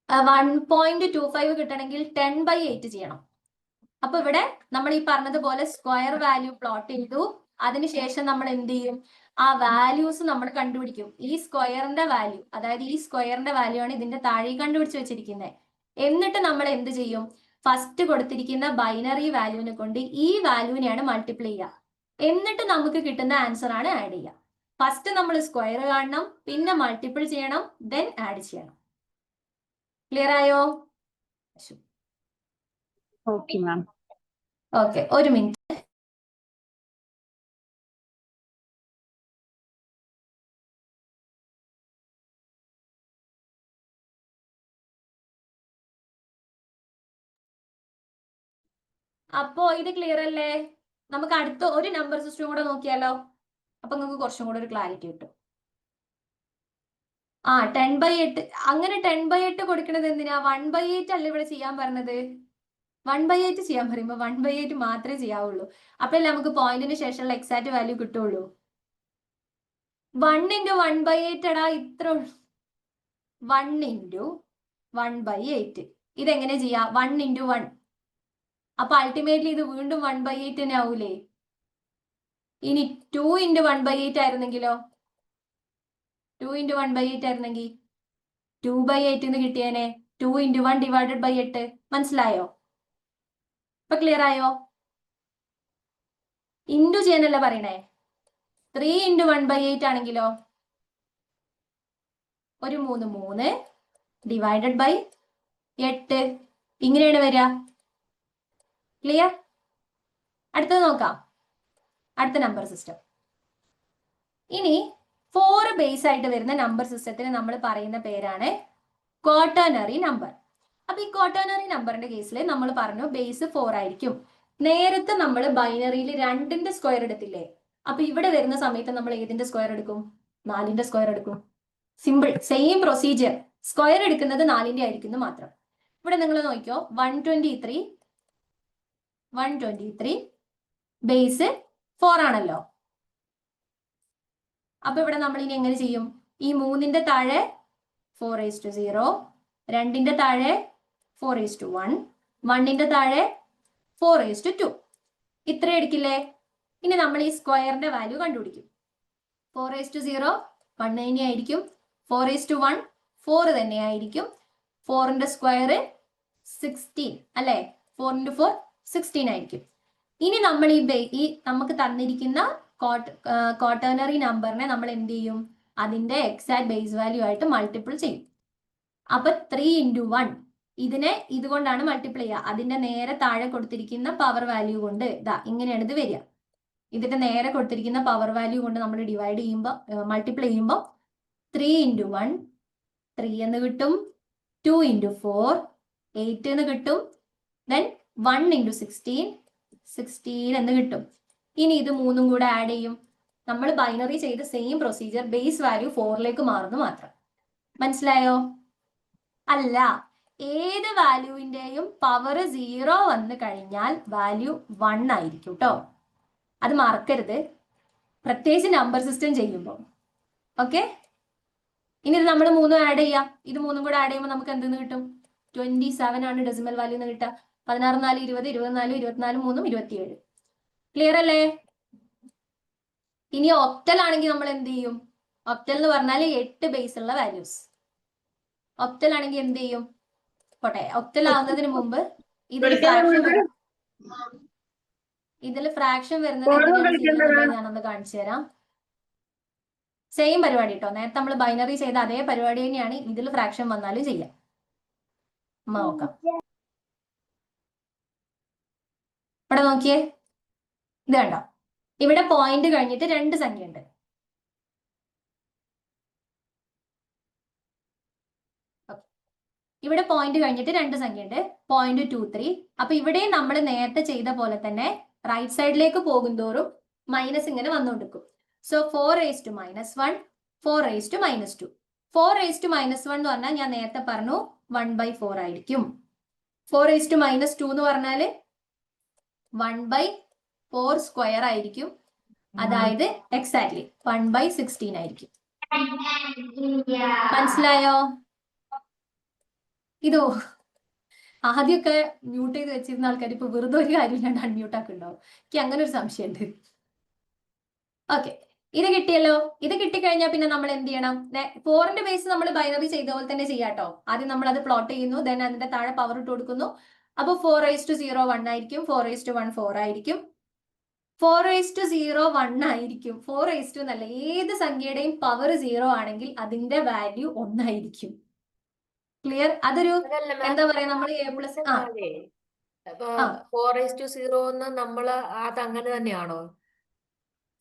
1.25 കിട്ടണമെങ്കിൽ 10/8 ചെയ്യണം. അപ്പൊ ഇവിടെ നമ്മൾ ഈ പറഞ്ഞതുപോലെ സ്ക്വയർ വാല്യൂ പ്ലോട്ട് ചെയ്തു. അതിനുശേഷം നമ്മൾ എന്ത് ചെയ്യും? ആ വാല്യൂസ് നമ്മൾ കണ്ടുപിടിക്കും. ഈ സ്ക്വയറിന്റെ വാല്യൂ, അതായത് ഈ സ്ക്വയറിന്റെ വാല്യൂ ആണ് ഇതിന്റെ താഴെ കണ്ടുപിടിച്ച് വെച്ചിരിക്കുന്നത്. എന്നിട്ട് നമ്മൾ എന്ത് ചെയ്യും? ഫസ്റ്റ് കൊടുത്തിരിക്കുന്ന ബൈനറി വാല്യൂവിനെ കൊണ്ട് ഈ വാല്യൂവിനെയാണ് മൾട്ടിപ്ലൈ ചെയ്യുക. എന്നിട്ട് നമുക്ക് കിട്ടുന്ന ആൻസർ ആണ് ആഡ് ചെയ്യുക. ഫസ്റ്റ് നമ്മൾ സ്ക്വയർ കാണണം, പിന്നെ മൾട്ടിപ്പിൾ ചെയ്യണം, ദെൻ ആഡ് ചെയ്യണം. ക്ലിയർ ആയോ? Okay ma'am. ഓക്കെ, ഒരു മിനിറ്റ്. അപ്പോ ഇത് ക്ലിയർ അല്ലേ? നമുക്ക് അടുത്ത ഒരു നമ്പർ സിസ്റ്റം കൂടെ നോക്കിയാലോ? അപ്പൊ നിങ്ങൾക്ക് കുറച്ചും കൂടെ ഒരു ക്ലാരിറ്റി കിട്ടും. 10/8. അങ്ങനെ 10/8 കൊടുക്കണത് എന്തിനാ? 1/8 അല്ല ഇവിടെ ചെയ്യാൻ പറഞ്ഞത്. 1/8 ചെയ്യാൻ പറയുമ്പോ 1/8 മാത്രമേ ചെയ്യാവുള്ളൂ. അപ്പല്ലേ നമുക്ക് പോയിന്റിന് ശേഷമുള്ള എക്സാക്ട് വാല്യൂ കിട്ടുള്ളൂ. 1 × 1/8 എടാ, ഇത്ര 1 × 1/8. ഇതെങ്ങനെ ചെയ്യാ? 1 × 1. അപ്പൊ അൾട്ടിമേറ്റ്ലി ഇത് വീണ്ടും 1/8 തന്നെ ആവൂലേ? ഇനി 2 × 1/8 ആയിരുന്നെങ്കിലോ? 2 into 1/8 ആയിരുന്നെങ്കിൽ 2/8 എന്ന് കിട്ടിയേനെ. 2 into 1 divided by 8. മനസ്സിലായോ? ഇപ്പൊ ക്ലിയർ ആയോ? ഇൻറ്റു ചെയ്യാനല്ല പറയണേ. 3 into 1/8 ആണെങ്കിലോ ഒരു 3 ഡിവൈഡഡ് ബൈ 8. ഇങ്ങനെയാണ് വരിക. ക്ലിയർ? അടുത്തത് നോക്കാം. അടുത്ത നമ്പർ സിസ്റ്റം. ഇനി 4 ബേസ് ആയിട്ട് വരുന്ന നമ്പർ സിസ്റ്റത്തിന് നമ്മൾ പറയുന്ന പേരാണ് ക്വാട്ടേണറി നമ്പർ. അപ്പൊ ഈ ക്വാട്ടേണറി നമ്പറിന്റെ കേസിൽ നമ്മൾ പറഞ്ഞു ബേസ് 4 ആയിരിക്കും. നേരത്തെ നമ്മൾ ബൈനറിയിൽ 2ന്റെ സ്ക്വയർ എടുത്തില്ലേ? അപ്പൊ ഇവിടെ വരുന്ന സമയത്ത് നമ്മൾ ഏതിന്റെ സ്ക്വയർ എടുക്കും? 4ന്റെ സ്ക്വയർ എടുക്കും. Simple, same procedure. സ്ക്വയർ എടുക്കുന്നത് 4ന്റെ ആയിരിക്കുന്നു മാത്രം. ഇവിടെ നിങ്ങൾ നോക്കിയോ, 123 ബേസ് 4 ആണല്ലോ. അപ്പൊ ഇവിടെ നമ്മൾ ഇനി എങ്ങനെ ചെയ്യും? ഈ 3ന്റെ താഴെ 4:0, 2ന്റെ താഴെ 4:1, 1ന്റെ താഴെ 4:2. ഇത്ര എടുക്കില്ലേ? ഇനി നമ്മൾ ഈ സ്ക്വയറിന്റെ വാല്യൂ കണ്ടുപിടിക്കും. 4:0 1 തന്നെയായിരിക്കും. 4:1 4 തന്നെയായിരിക്കും. 4ന്റെ സ്ക്വയർ 16 അല്ലെ? 4 into 4 16 ആയിരിക്കും. ഇനി നമ്മൾ ഈ നമുക്ക് തന്നിരിക്കുന്ന ക്വാട്ടേണറി നമ്പറിനെ നമ്മൾ എന്ത് ചെയ്യും? അതിന്റെ എക്സാക്ട് ബേസ് വാല്യൂ ആയിട്ട് മൾട്ടിപ്പിൾ ചെയ്യും. അപ്പൊ 3 into 1 ഇതിനെ ഇതുകൊണ്ടാണ് മൾട്ടിപ്ലൈ ചെയ്യുക. അതിന്റെ നേരെ താഴെ കൊടുത്തിരിക്കുന്ന പവർ വാല്യൂ കൊണ്ട് ഇതാ ഇങ്ങനെയാണ് ഇത് വരിക. ഇതിന്റെ നേരെ കൊടുത്തിരിക്കുന്ന പവർ വാല്യൂ കൊണ്ട് നമ്മൾ ഡിവൈഡ് ചെയ്യുമ്പോൾ മൾട്ടിപ്ലൈ ചെയ്യുമ്പോൾ 3 into 1 3 എന്ന് കിട്ടും. 2 into 4 8 എന്ന് കിട്ടും. ദെൻ 1 into 16 എന്ന് കിട്ടും. ഇനി ഇത് 3ഉം കൂടെ ആഡ് ചെയ്യും. നമ്മൾ ബൈനറി ചെയ്ത സെയിം പ്രൊസീജിയർ, ബേസ് വാല്യൂ 4ലേക്ക് മാറുന്നു മാത്രം. മനസ്സിലായോ? അല്ല, ഏത് വാല്യൂവിന്റെയും പവർ 0 വന്നു കഴിഞ്ഞാൽ വാല്യൂ 1 ആയിരിക്കും കേട്ടോ. അത് മറക്കരുത്, പ്രത്യേകിച്ച് നമ്പർ സിസ്റ്റം ചെയ്യുമ്പോൾ. ഓക്കെ, ഇനി ഇത് നമ്മൾ 3 ആഡ് ചെയ്യാം. ഇത് 3ഉം കൂടെ ആഡ് ചെയ്യുമ്പോൾ നമുക്ക് എന്തെന്ന് കിട്ടും? 27 ആണ് ഡെസിമൽ വാല്യൂ എന്ന് കിട്ടുക. 16 4 20 24 24 3 27. ക്ലിയർ അല്ലേ? ഇനി ഒക്ടൽ ആണെങ്കിൽ നമ്മൾ എന്ത് ചെയ്യും? ഒക്ടൽ എന്ന് പറഞ്ഞാൽ 8 ബേസ് ഉള്ള വാല്യൂസ്. ഒക്ടൽ ആണെങ്കിൽ എന്ത് ചെയ്യും? പോട്ടെ, ഒക്ടൽ ആവുന്നതിന് മുമ്പ് ഇതിൽ ഫ്രാക്ഷൻ വരുന്നത് എങ്ങനെയാണ് ചെയ്യുന്നത് ഞാനൊന്ന് കാണിച്ചു തരാം. സെയിം പരിപാടി കേട്ടോ. നേരത്തെ നമ്മൾ ബൈനറി ചെയ്ത അതേ പരിപാടി തന്നെയാണ് ഇതിൽ ഫ്രാക്ഷൻ വന്നാലും ചെയ്യാം. നോക്കാം. ഇവിടെ നോക്കിയേ, ഇത് കണ്ടോ? ഇവിടെ പോയിന്റ് കഴിഞ്ഞിട്ട് 2 സംഖ്യ ഉണ്ട്. ഇവിടെ പോയിന്റ് കഴിഞ്ഞിട്ട് 2 സംഖ്യ ഉണ്ട്. 0.23. അപ്പൊ ഇവിടെ നമ്മൾ നേരത്തെ ചെയ്ത പോലെ തന്നെ റൈറ്റ് സൈഡിലേക്ക് പോകുന്തോറും മൈനസ് ഇങ്ങനെ വന്നുകൊണ്ടിരിക്കും. സോ 4:-1 4:-2. 4:-1 എന്ന് പറഞ്ഞാൽ ഞാൻ നേരത്തെ പറഞ്ഞു 1/4 ആയിരിക്കും. 4:-2 എന്ന് പറഞ്ഞാല് 1/4 സ്ക്വയർ ആയിരിക്കും. അതായത് എക്സാക്ട്ലി 1/16 ആയിരിക്കും. മനസ്സിലായോ? ഇതോ ആദ്യമൊക്കെ മ്യൂട്ട് ചെയ്ത് വെച്ചിരുന്ന ആൾക്കാർ ഇപ്പൊ വെറുതെ ഒരു കാര്യമില്ലാണ്ട് അൺമ്യൂട്ട് ആക്കുന്നുണ്ടാവും. എനിക്ക് അങ്ങനെ ഒരു സംശയമുണ്ട്. ഓക്കെ, ഇത് കിട്ടിയല്ലോ. ഇത് കിട്ടിക്കഴിഞ്ഞാൽ പിന്നെ നമ്മൾ എന്ത് ചെയ്യണം? 4ന്റെ ബേസ് നമ്മൾ ബൈനറി ചെയ്ത പോലെ തന്നെ ചെയ്യാട്ടോ. ആദ്യം നമ്മൾ അത് പ്ലോട്ട് ചെയ്യുന്നു, ദെൻ അതിന്റെ താഴെ പവർ ഇട്ട് കൊടുക്കുന്നു. അപ്പൊ 4:0 1 ആയിരിക്കും. 4:1 4 ആയിരിക്കും. 4:0 1 ആയിരിക്കും. 4:2 എന്നല്ല, ഏത് സംഖ്യയുടെയും പവർ 0 ആണെങ്കിൽ അതിന്റെ വാല്യൂ 1 ആയിരിക്കും. ക്ലിയർ? അതൊരു എന്താ പറയാ, നമ്മൾ അപ്പൊ 4:0 നമ്മള് അത് അങ്ങനെ തന്നെയാണോ?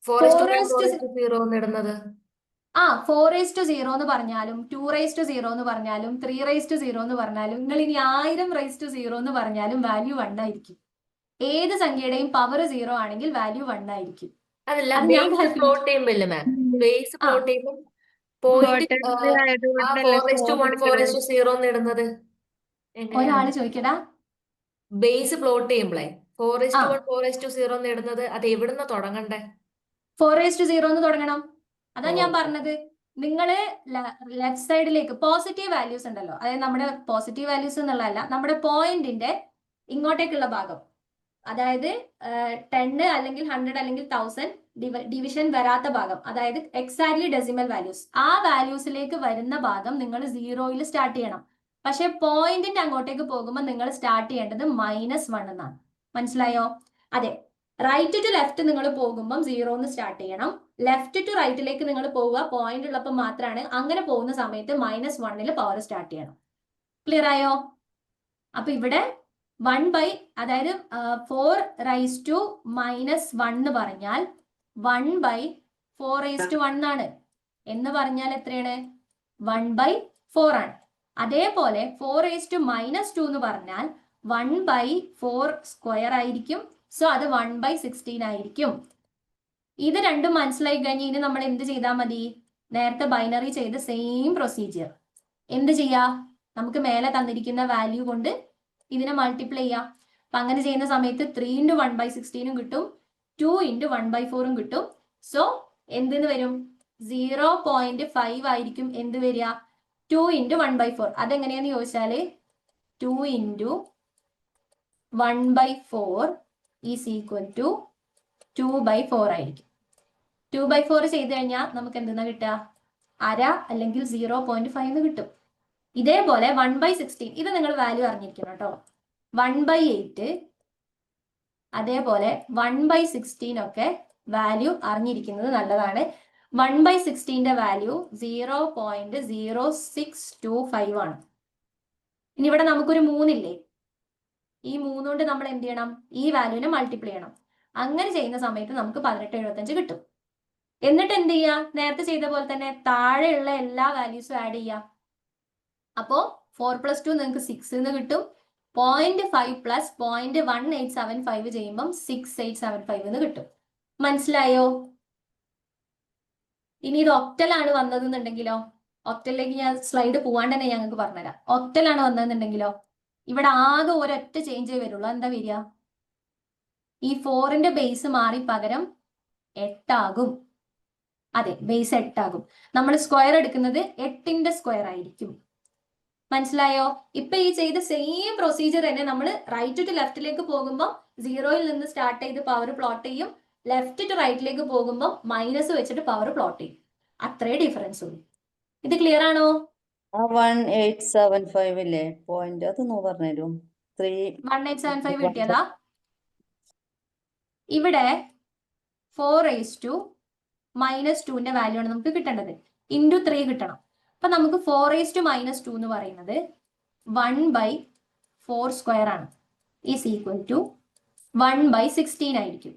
4:0 ഇടുന്നത്? 4:0 എന്ന് പറഞ്ഞാലും 2:0 എന്ന് പറഞ്ഞാലും 3:0 എന്ന് പറഞ്ഞാലും നിങ്ങൾ ഇനി 1000:0 എന്ന് പറഞ്ഞാലും വാല്യൂ 1 ആയിരിക്കും. ഏത് സംഖ്യയുടെയും പവർ 0 ആണെങ്കിൽ വാല്യൂ 1 ആയിരിക്കും. അതല്ല, ബേസ് പ്ലോട്ട് ചെയ്യുമ്പോൾ മാം, ബേസ് പ്ലോട്ട് ചെയ്യുമ്പോൾ പോയിന്റ് 4:1 4:0 ഇടുന്നത് ഒരാള് ചോദിക്കടാ, ബേസ് പ്ലോട്ട് ചെയ്യുമ്പോഴേ 4:1 4:0 ഇടുന്നത് അത് എവിടുന്ന തുടങ്ങണ്ടേ? 4:0 എന്ന് തുടങ്ങണം. അതാ ഞാൻ പറഞ്ഞത്. നിങ്ങള് ലെഫ്റ്റ് സൈഡിലേക്ക് പോസിറ്റീവ് വാല്യൂസ് ഉണ്ടല്ലോ, അതായത് നമ്മുടെ പോസിറ്റീവ് വാല്യൂസ് എന്നുള്ളതല്ല, നമ്മുടെ പോയിന്റിന്റെ ഇങ്ങോട്ടേക്കുള്ള ഭാഗം, അതായത് 10 അല്ലെങ്കിൽ 100 അല്ലെങ്കിൽ 1000 ഡിവിഷൻ വരാത്ത ഭാഗം, അതായത് എക്സാക്ട്ലി ഡെസിമൽ വാല്യൂസ്, ആ വാല്യൂസിലേക്ക് വരുന്ന ഭാഗം നിങ്ങൾ 0യിൽ സ്റ്റാർട്ട് ചെയ്യണം. പക്ഷെ പോയിന്റിന്റെ അങ്ങോട്ടേക്ക് പോകുമ്പോൾ നിങ്ങൾ സ്റ്റാർട്ട് ചെയ്യേണ്ടത് -1 എന്നാണ്. മനസ്സിലായോ? അതെ, റൈറ്റ് ടു ലെഫ്റ്റ് നിങ്ങൾ പോകുമ്പോൾ 0 സ്റ്റാർട്ട് ചെയ്യണം. ലെഫ്റ്റ് ടു റൈറ്റിലേക്ക് നിങ്ങൾ പോവുക പോയിന്റ് ഉള്ളപ്പോൾ മാത്രമാണ്. അങ്ങനെ പോകുന്ന സമയത്ത് -1 പവർ സ്റ്റാർട്ട് ചെയ്യണം. ക്ലിയർ ആയോ? അപ്പൊ ഇവിടെ 1 അതായത് 4⁻⁻1 എന്ന് പറഞ്ഞാൽ 1/4:1 ആണ്. എന്ന് പറഞ്ഞാൽ എത്രയാണ്? 1/4 ആണ്. അതേപോലെ 4⁻2 എന്ന് പറഞ്ഞാൽ 1/4² ആയിരിക്കും. സോ അത് 1/16 ആയിരിക്കും. ഇത് രണ്ടും മനസ്സിലായി കഴിഞ്ഞ് ഇനി നമ്മൾ എന്ത് ചെയ്താൽ മതി? നേരത്തെ ബൈനറി ചെയ്ത സെയിം പ്രൊസീജിയർ എന്ത് ചെയ്യാ? നമുക്ക് മേലെ തന്നിരിക്കുന്ന വാല്യൂ കൊണ്ട് ഇതിനെ മൾട്ടിപ്ലൈ ചെയ്യാം. അപ്പൊ അങ്ങനെ ചെയ്യുന്ന സമയത്ത് 3 × 1/16 കിട്ടും, 2 × 1/4 കിട്ടും. സോ എന്തെന്ന് വരും? 0.5 ആയിരിക്കും എന്ത് വരിക? 2 × 1/4. അതെങ്ങനെയാന്ന് ചോദിച്ചാല് 2 × 1/4 ഈസ് ഈക്വൽ ടു 2/4 ആയിരിക്കും. 2/4 ചെയ്ത് കഴിഞ്ഞാൽ നമുക്ക് എന്തെന്നാ കിട്ടുക? അര അല്ലെങ്കിൽ 0.5 കിട്ടും. ഇതേപോലെ 1/16 ഇത് നിങ്ങൾ വാല്യൂ അറിഞ്ഞിരിക്കണം കേട്ടോ. 1/8 അതേപോലെ 1/16 ഒക്കെ വാല്യൂ അറിഞ്ഞിരിക്കുന്നത് നല്ലതാണ്. 1/16ന്റെ വാല്യൂ 0.0625 ആണ്. ഇനി ഇവിടെ നമുക്കൊരു 3 ഇല്ലേ? ഈ 3 കൊണ്ട് നമ്മൾ എന്ത് ചെയ്യണം? ഈ വാല്യൂവിനെ മൾട്ടിപ്ലൈ ചെയ്യണം. അങ്ങനെ ചെയ്യുന്ന സമയത്ത് നമുക്ക് 1875 കിട്ടും. എന്നിട്ട് എന്ത് ചെയ്യുക? നേരത്തെ ചെയ്ത പോലെ തന്നെ താഴെയുള്ള എല്ലാ വാല്യൂസും ആഡ് ചെയ്യുക. അപ്പോ 4 + 2 നിങ്ങൾക്ക് 6 എന്ന് കിട്ടും. 0.5 + 0.1875 ചെയ്യുമ്പം 6875 എന്ന് കിട്ടും. മനസ്സിലായോ? ഇനി ഇത് ഒക്ടലാണ് വന്നതെന്നുണ്ടെങ്കിലോ? ഒക്ടലിലേക്ക് ഞാൻ സ്ലൈഡ് പോവാണ്ട് തന്നെ ഞങ്ങൾക്ക് പറഞ്ഞുതരാം. ഒക്ടലാണ് വന്നതെന്നുണ്ടെങ്കിലോ ഇവിടെ ആകെ ഒരൊറ്റ ചേഞ്ചേ വരുള്ളൂ. എന്താ വരിക? ഈ 4ന്റെ ബേസ് മാറി പകരം 8 ആകും. അതെ, ബേസ് 8 ആകും. നമ്മൾ സ്ക്വയർ എടുക്കുന്നത് 8ന്റെ സ്ക്വയർ ആയിരിക്കും. മനസ്സിലായോ? ഇപ്പൊ ഈ ചെയ്ത സെയിം പ്രൊസീജിയർ തന്നെ നമ്മൾ റൈറ്റ് ടു ലെഫ്റ്റിലേക്ക് പോകുമ്പോൾ 0യിൽ നിന്ന് സ്റ്റാർട്ട് ചെയ്ത് പവർ പ്ലോട്ട് ചെയ്യും. ലെഫ്റ്റ് ടു റൈറ്റിലേക്ക് പോകുമ്പോൾ മൈനസ് വെച്ചിട്ട് പവർ പ്ലോട്ട് ചെയ്യും. അത്രേ ഡിഫറൻസ് ഉള്ളൂ. ഇത് ക്ലിയർ ആണോ? 1875 ഇല്ലേ പോയിന്റ്? അതൊന്ന് പറഞ്ഞു. 1875 കിട്ടിയതാ. ഇവിടെ 4⁻2 വാല്യൂ ആണ് നമുക്ക് കിട്ടേണ്ടത്. × 3 കിട്ടണം. അപ്പൊ നമുക്ക് 4⁻2 എന്ന് പറയുന്നത് 1/4² ആണ്. ഈസ് ഈക്വൽ ടു 1/16 ആയിരിക്കും.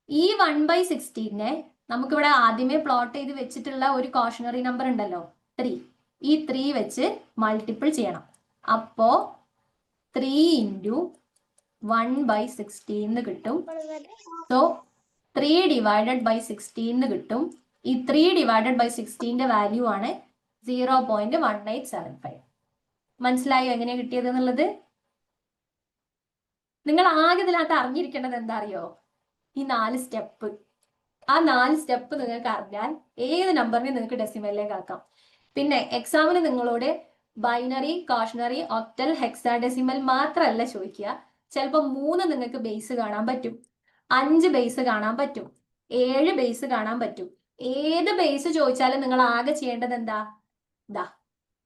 ഈ 1/16നെ നമുക്കിവിടെ ആദ്യമേ പ്ലോട്ട് ചെയ്ത് വെച്ചിട്ടുള്ള ഒരു കോഷണറി നമ്പർ ഉണ്ടല്ലോ 3. ഈ 3 വെച്ച് മൾട്ടിപ്പിൾ ചെയ്യണം. അപ്പോ 3 × 1/16 കിട്ടും. സോ 3/16 കിട്ടും. ഈ 3/16ന്റെ വാല്യൂ ആണ് 0.1875. മനസ്സിലായോ എങ്ങനെയാ കിട്ടിയത് എന്നുള്ളത്? നിങ്ങൾ ആകെ ഇതിനകത്ത് അറിഞ്ഞിരിക്കേണ്ടത് എന്താ അറിയോ? ഈ 4 സ്റ്റെപ്പ്. ആ 4 സ്റ്റെപ്പ് നിങ്ങൾക്ക് അറിഞ്ഞാൽ ഏത് നമ്പറിനെ നിങ്ങൾക്ക് ഡെസിമലിലേക്ക് ആക്കാം. പിന്നെ എക്സാമിന് നിങ്ങളോട് ബൈനറി, കോഷണറി, ഒക്ടൽ, ഹെക്സാഡെസിമൽ മാത്രമല്ല ചോദിക്കുക. ചിലപ്പോൾ 3 നിങ്ങൾക്ക് ബേസ് കാണാൻ പറ്റും, 5 ബേസ് കാണാൻ പറ്റും, 7 ബേസ് കാണാൻ പറ്റും. ഏത് ബേസ് ചോദിച്ചാലും നിങ്ങൾ ആകെ ചെയ്യേണ്ടത് എന്താ? ദാ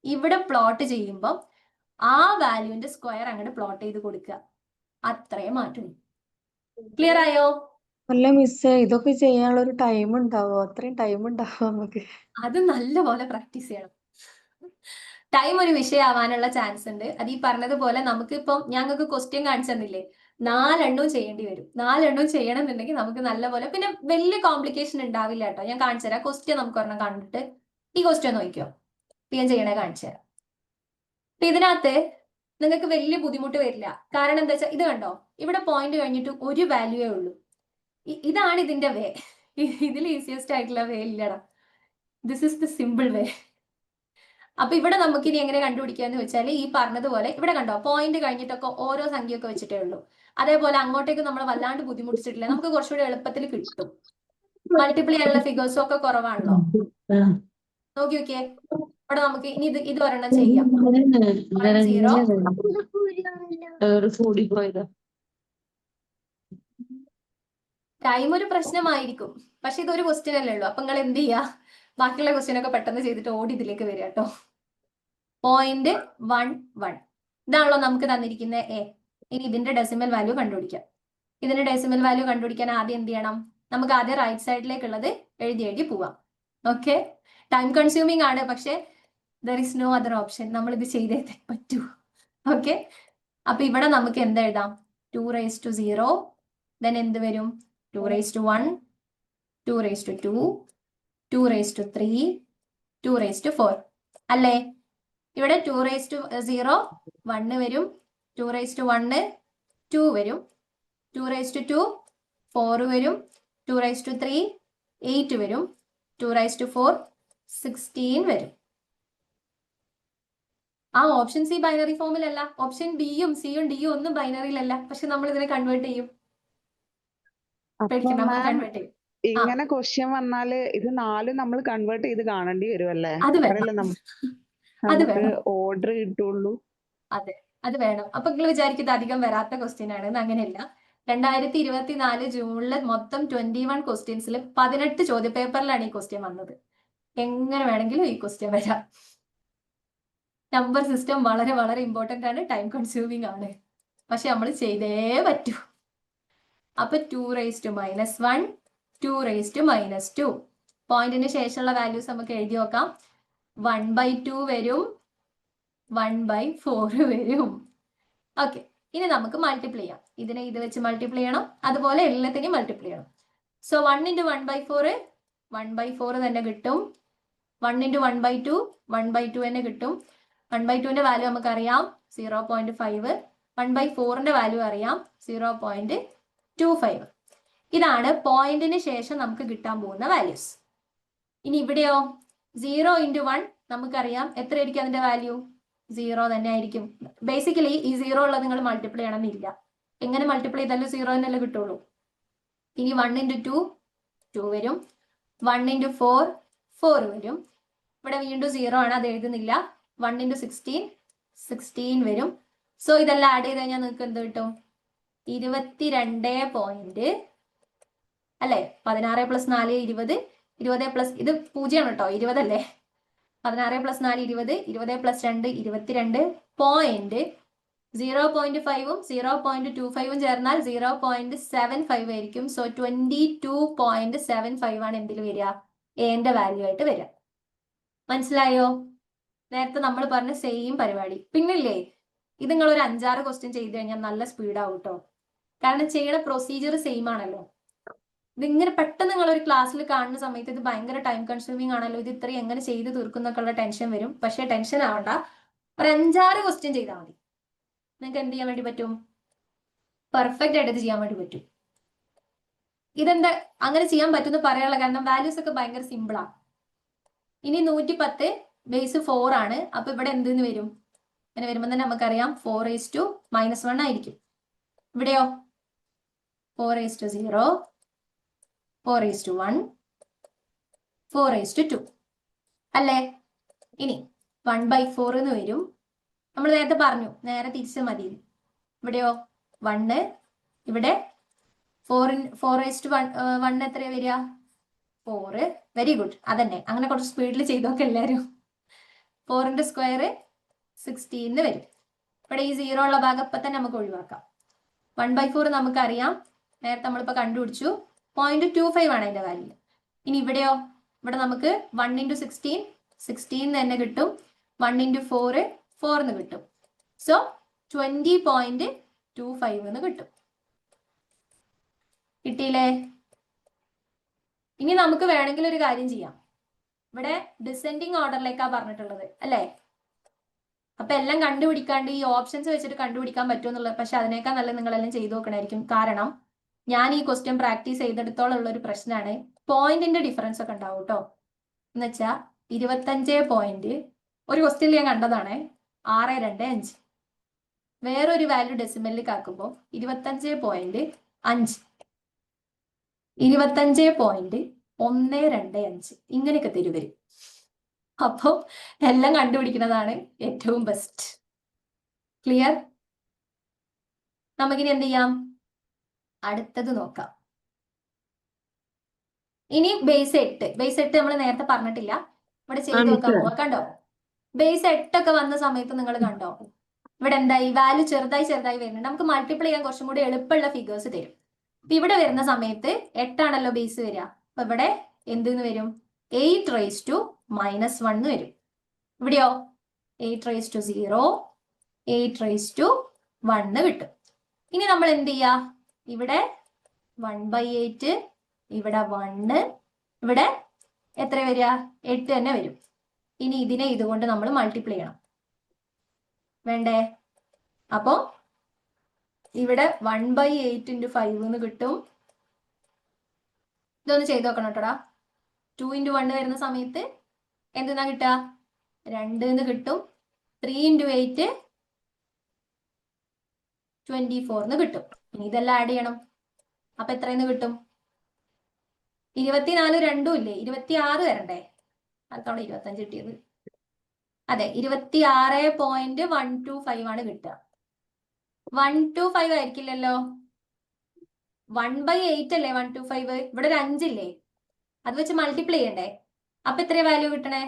ഇവിടെ പ്ലോട്ട് ചെയ്യുമ്പോൾ ആ വാല്യൂവിന്റെ സ്ക്വയർ അങ്ങോട്ട് പ്ലോട്ട് ചെയ്ത് കൊടുക്കുക. അത്രയും മാറ്റും. ക്ലിയർ ആയോ? അല്ല മിസ്സേ, ഇതൊക്കെ ചെയ്യാനുള്ള ഒരു ടൈം ഉണ്ടാവോ? അത്രയും ടൈം ഉണ്ടാവോ നമുക്ക്? അത് നല്ലപോലെ പ്രാക്ടീസ് ചെയ്യണം. ടൈം ഒരു വിഷയമാവാനുള്ള ചാൻസ് ഉണ്ട്. അത് ഈ പറഞ്ഞതുപോലെ നമുക്ക് ഇപ്പം ഞങ്ങൾക്ക് ക്വസ്റ്റ്യൻ കാണിച്ചു തന്നില്ലേ, 4 എണ്ണവും ചെയ്യേണ്ടി വരും. 4 എണ്ണവും ചെയ്യണം എന്നുണ്ടെങ്കിൽ നമുക്ക് നല്ലപോലെ, പിന്നെ വലിയ കോംപ്ലിക്കേഷൻ ഉണ്ടാവില്ല കേട്ടോ. ഞാൻ കാണിച്ചു തരാം. ക്വസ്റ്റ്യൻ നമുക്ക് ഒരെണ്ണം കണ്ടിട്ട് ഈ ക്വസ്റ്റ്യൻ നോക്കിയോ, ഞാൻ ചെയ്യണേ കാണിച്ചു തരാം. അപ്പൊ ഇതിനകത്ത് നിങ്ങൾക്ക് വലിയ ബുദ്ധിമുട്ട് വരില്ല. കാരണം എന്താ വെച്ചാൽ ഇത് കണ്ടോ, ഇവിടെ പോയിന്റ് കഴിഞ്ഞിട്ട് ഒരു വാല്യൂവേ ഉള്ളൂ. ഇതാണ് ഇതിന്റെ വേ. ഇതിൽ ഈസിയസ്റ്റ് ആയിട്ടുള്ള വേ ഇല്ലടാ. This is the simple way. അപ്പൊ ഇവിടെ നമുക്ക് ഇനി എങ്ങനെ കണ്ടുപിടിക്കാന്ന് വെച്ചാൽ ഈ പറഞ്ഞതുപോലെ ഇവിടെ കണ്ടോ പോയിന്റ് കഴിഞ്ഞിട്ടൊക്കെ ഓരോ സംഖ്യയൊക്കെ വെച്ചിട്ടേ ഉള്ളൂ. അതേപോലെ അങ്ങോട്ടേക്ക് നമ്മൾ വല്ലാണ്ട് ബുദ്ധിമുട്ടിച്ചിട്ടില്ല. നമുക്ക് കുറച്ചുകൂടി എളുപ്പത്തിൽ കിട്ടും. മൾട്ടിപ്ലൈ ഉള്ള ഫിഗേഴ്സും ഒക്കെ കുറവാണല്ലോ. നോക്കി നോക്കിയേ, ഇവിടെ നമുക്ക് ഇനി ഇത് ഒരെണ്ണം ചെയ്യാം. 10 ടൈം ഒരു പ്രശ്നമായിരിക്കും, പക്ഷെ ഇതൊരു ക്വസ്റ്റ്യൻ അല്ലേ ഉള്ളൂ. അപ്പൊ നിങ്ങൾ എന്ത് ചെയ്യുക, ബാക്കിയുള്ള ക്വസ്റ്റ്യൻ ഒക്കെ പെട്ടെന്ന് ചെയ്തിട്ട് ഓടി ഇതിലേക്ക് വരിക കേട്ടോ. 0.11 ഇതാണല്ലോ നമുക്ക് തന്നിരിക്കുന്ന എ. ഇനി ഇതിന്റെ ഡെസിമൽ വാല്യൂ കണ്ടുപിടിക്കാം. ഇതിന്റെ ഡെസിമൽ വാല്യൂ കണ്ടുപിടിക്കാൻ ആദ്യം എന്ത് ചെയ്യണം, നമുക്ക് ആദ്യം റൈറ്റ് സൈഡിലേക്കുള്ളത് എഴുതി പോവാം. ഓക്കെ, ടൈം കൺസ്യൂമിങ് ആണ്, പക്ഷെ there is no other option, നമ്മൾ ഇത് ചെയ്തേ പറ്റൂ. ഓക്കെ, അപ്പൊ ഇവിടെ നമുക്ക് എന്ത് എഴുതാം, 2⁻0, then എന്ത് വരും, 2⁻1, 2⁻2, 2⁻3, 2⁻4 അല്ലേ. ഇവിടെ 2⁻0 1 വരും, 2⁻1 2 വരും, 2⁻2 4 വരും, 2⁻3 8 വരും, 2⁻4 16 വരും. ആ ഓപ്ഷൻ സി ബൈനറി ഫോമിലല്ല, ഓപ്ഷൻ ബിയും സിയും ഡിയും ഒന്നും ബൈനറിയിലല്ല, പക്ഷെ നമ്മൾ ഇതിനെ കൺവേർട്ട് ചെയ്യും. പേടിക്കണ്ട, നമ്മൾ കൺവേർട്ട് ചെയ്യും. ഇങ്ങനെ ക്വസ്റ്റ്യൻ വന്നാല് ഇത് 4 നമ്മൾ കൺവേർട്ട് ചെയ്ത് കാണേണ്ടി വരുമല്ലേ? അത് വേണം, അത്രയല്ലേ അത് നമുക്ക് വേണം, ഓർഡർ കിട്ടുള്ളൂ. അതെ അത് വേണം. അപ്പൊ നിങ്ങൾ വിചാരിക്കുന്നത് അധികം വരാത്ത ക്വസ്റ്റ്യൻ ആണ്, അങ്ങനെയല്ല. 2024 ജൂണില് മൊത്തം 21 ക്വസ്റ്റ്യൻസിൽ 18 ചോദ്യപേപ്പറിലാണ് ഈ ക്വസ്റ്റ്യൻ വന്നത്. എങ്ങനെ വേണമെങ്കിലും ഈ ക്വസ്റ്റ്യൻ വരാം. നമ്പർ സിസ്റ്റം വളരെ വളരെ ഇമ്പോർട്ടന്റ് ആണ്, ടൈം കൺസ്യൂമിങ് ആണ്, പക്ഷെ നമ്മൾ ചെയ്തേ പറ്റൂ. അപ്പൊ 2⁻1, 2⁻2 പോയിന്റിന് ശേഷമുള്ള വാല്യൂസ് നമുക്ക് എഴുതി നോക്കാം. 1/2 വരും, 1/4 വരും. ഓക്കെ, ഇനി നമുക്ക് മൾട്ടിപ്ലൈ ചെയ്യാം. ഇതിനെ ഇത് വെച്ച് മൾട്ടിപ്ലൈ ചെയ്യണം, അതുപോലെ എല്ലാത്തിനെയും മൾട്ടിപ്ലൈ ചെയ്യണം. സോ 1 × 1/4 1/4 തന്നെ കിട്ടും. 1 × 1/2 1/2 തന്നെ കിട്ടും. 1/2ന്റെ വാല്യൂ നമുക്കറിയാം 0.5, 1/4ന്റെ വാല്യൂ അറിയാം 0.25. ഇതാണ് പോയിന്റിന് ശേഷം നമുക്ക് കിട്ടാൻ പോകുന്ന വാല്യൂസ്. ഇനി ഇവിടെയോ 0 × 1 നമുക്കറിയാം എത്രയായിരിക്കും അതിന്റെ വാല്യൂ, 0 തന്നെ ആയിരിക്കും. ബേസിക്കലി ഈ 0 ഉള്ളത് നിങ്ങൾ മൾട്ടിപ്ലൈ ചെയ്യണമെന്നില്ല, എങ്ങനെ മൾട്ടിപ്ലൈ ചെയ്താലും 0 തന്നെയല്ലേ കിട്ടുള്ളൂ. ഇനി 1 × 2 2 വരും, 1 × 4 4 വരും. ഇവിടെ വീണ്ടും 0 ആണ്, അത് എഴുതുന്നില്ല. 1 × 16 16 വരും. സോ ഇതെല്ലാം ആഡ് ചെയ്ത് കഴിഞ്ഞാൽ നിങ്ങൾക്ക് എന്ത് കിട്ടും, 22 പോയിന്റ് അല്ലെ. 16 + 4 20, 20 പ്ലസ് ഇത് 0 ആണ് കേട്ടോ, 20 അല്ലേ. 16 + 4 20, 20 + 2 22 പോയിന്റ് 0.5ഉം 0.25ഉം ചേർന്നാൽ 0.75 ആയിരിക്കും. സോ 22.75 ആണ് എന്തിൽ വരിക, എന്റെ വാല്യൂ ആയിട്ട് വരിക. മനസ്സിലായോ? നേരത്തെ നമ്മൾ പറഞ്ഞ സെയിം പരിപാടി. പിന്നില്ലേ, ഇത് നിങ്ങൾ ഒരു 5-6 ക്വസ്റ്റ്യൻ ചെയ്ത് കഴിഞ്ഞാൽ നല്ല സ്പീഡാവും കേട്ടോ, കാരണം ചെയ്യണ പ്രൊസീജിയർ സെയിം ആണല്ലോ. ഇതിങ്ങനെ പെട്ടെന്ന് നിങ്ങൾ ഒരു ക്ലാസ്സിൽ കാണുന്ന സമയത്ത് ഇത് ഭയങ്കര ടൈം കൺസ്യൂമിങ് ആണല്ലോ, ഇത് ഇത്രയും എങ്ങനെ ചെയ്ത് തീർക്കുന്നൊക്കെയുള്ള ടെൻഷൻ വരും. പക്ഷെ ടെൻഷൻ ആവണ്ട, ഒരു 5-6 ക്വസ്റ്റ്യൻ ചെയ്താൽ മതി, നിങ്ങൾക്ക് എന്ത് ചെയ്യാൻ വേണ്ടി പറ്റും, പെർഫെക്റ്റ് ആയിട്ട് ഇത് ചെയ്യാൻ വേണ്ടി പറ്റും. ഇതെന്താ അങ്ങനെ ചെയ്യാൻ പറ്റുമെന്ന് പറയാനുള്ള കാരണം വാല്യൂസ് ഒക്കെ ഭയങ്കര സിമ്പിളാണ്. ഇനി 110 ബേസ് 4 ആണ്, അപ്പൊ ഇവിടെ എന്തെന്ന് വരും, അങ്ങനെ വരുമ്പോൾ തന്നെ നമുക്കറിയാം 4⁻−1 ആയിരിക്കും. ഇവിടെയോ 4⁻0, 4⁻1, 4⁻2 അല്ലേ. ഇനി 1/4 എന്ന് വരും. നമ്മൾ നേരത്തെ പറഞ്ഞു നേരെ തിരിച്ച് മതി. ഇവിടെയോ 1, ഇവിടെ 4:1 എത്രയാ വരിക, 4. വെരി ഗുഡ്, അതന്നെ, അങ്ങനെ കുറച്ച് സ്പീഡിൽ ചെയ്തോക്കെ എല്ലാവരും. 4ന്റെ സ്ക്വയർ 16 വരും. ഇവിടെ ഈ 0 ഉള്ള ഭാഗം ഇപ്പൊ തന്നെ നമുക്ക് ഒഴിവാക്കാം. 1/4 നമുക്കറിയാം, നേരത്തെ നമ്മളിപ്പോ കണ്ടുപിടിച്ചു, 0.25 ആണ് അതിന്റെ വാല്യൂ. ഇനി ഇവിടെയോ, ഇവിടെ നമുക്ക് 1 × 16 16 തന്നെ കിട്ടും, 1 × 4 4 എന്ന് കിട്ടും. സോ 20.25 എന്ന് കിട്ടും. കിട്ടിയില്ലേ? ഇനി നമുക്ക് വേണമെങ്കിൽ ഒരു കാര്യം ചെയ്യാം, ഇവിടെ ഡിസെൻഡിങ് ഓർഡറിലേക്കാ പറഞ്ഞിട്ടുള്ളത് അല്ലേ. അപ്പൊ എല്ലാം കണ്ടുപിടിക്കാണ്ട് ഈ ഓപ്ഷൻസ് വെച്ചിട്ട് കണ്ടുപിടിക്കാൻ പറ്റുമെന്നുള്ളത്, പക്ഷെ അതിനേക്കാൾ നല്ല നിങ്ങളെല്ലാം ചെയ്തു നോക്കണായിരിക്കും. കാരണം ഞാൻ ഈ ക്വസ്റ്റ്യൻ പ്രാക്ടീസ് ചെയ്തെടുത്തോളം ഉള്ള ഒരു പ്രശ്നമാണ്, പോയിന്റിന്റെ ഡിഫറൻസ് ഒക്കെ ഉണ്ടാവും കേട്ടോ. എന്ന് വെച്ചാൽ 25 പോയിന്റ് ഒരു ക്വസ്റ്റ്യനിൽ ഞാൻ കണ്ടതാണ് 625, വേറൊരു വാല്യൂ ഡെസിമലിലേക്ക് ആക്കുമ്പോൾ 25.5, 25.125 ഇങ്ങനെയൊക്കെ തരും. അപ്പോൾ എല്ലാം കണ്ടുപിടിക്കുന്നതാണ് ഏറ്റവും ബെസ്റ്റ്. ക്ലിയർ? നമുക്കിനി എന്ത് ചെയ്യാം, അടുത്തത് നോക്കാം. ഇനി ബേസ് 8. ബേസ് 8 നമ്മൾ നേരത്തെ പറഞ്ഞിട്ടില്ല, ഇവിടെ ചെയ്ത് നോക്കാൻ പോവാ. കണ്ടോ, ബേസ് 8 ഒക്കെ വന്ന സമയത്ത് നിങ്ങൾ കണ്ടോ ഇവിടെ എന്തായി, വാല്യൂ ചെറുതായി ചെറുതായി വരുന്നുണ്ട്. നമുക്ക് മൾട്ടിപ്ലൈ ചെയ്യാൻ കുറച്ചും കൂടി എളുപ്പമുള്ള ഫിഗേഴ്സ് തരും. അപ്പൊ ഇവിടെ വരുന്ന സമയത്ത് 8 ആണല്ലോ ബേസ് വരിക. അപ്പൊ ഇവിടെ എന്തെന്ന് വരും, 8⁻⁻1 വരും. ഇവിടെയോ 8⁻0, 8⁻1 കിട്ടും. ഇനി നമ്മൾ എന്ത് ചെയ്യാ, ഇവിടെ 1/8, ഇവിടെ 1, ഇവിടെ എത്ര വരിക, 8 തന്നെ വരും. ഇനി ഇതിനെ ഇതുകൊണ്ട് നമ്മൾ മൾട്ടിപ്ലൈ ചെയ്യണം, വേണ്ടേ? അപ്പോ ഇവിടെ 1/8 × 5 എന്ന് കിട്ടും. ഇതൊന്ന് ചെയ്ത് നോക്കണം കേട്ടോടാ. 2 × 1 വരുന്ന സമയത്ത് എന്തെന്നാ കിട്ടുക, 2 എന്ന് കിട്ടും. 3 × 8 24 എന്ന് കിട്ടും. ഇനി ഇതെല്ലാം ആഡ് ചെയ്യണം. അപ്പൊ എത്രയെന്ന് കിട്ടും, 24 രണ്ടും ഇല്ലേ, 26 വരണ്ടേ? അതോടെ 25 കിട്ടിയത്. അതെ, 26.125 ആണ് കിട്ടുക. 125 ആയിരിക്കില്ലല്ലോ, 1/8 അല്ലേ 125. ഇവിടെ ഒരു 5 ഇല്ലേ, അത് വെച്ച് മൾട്ടിപ്ലൈ ചെയ്യണ്ടേ. അപ്പൊ എത്ര വാല്യൂ കിട്ടണേ,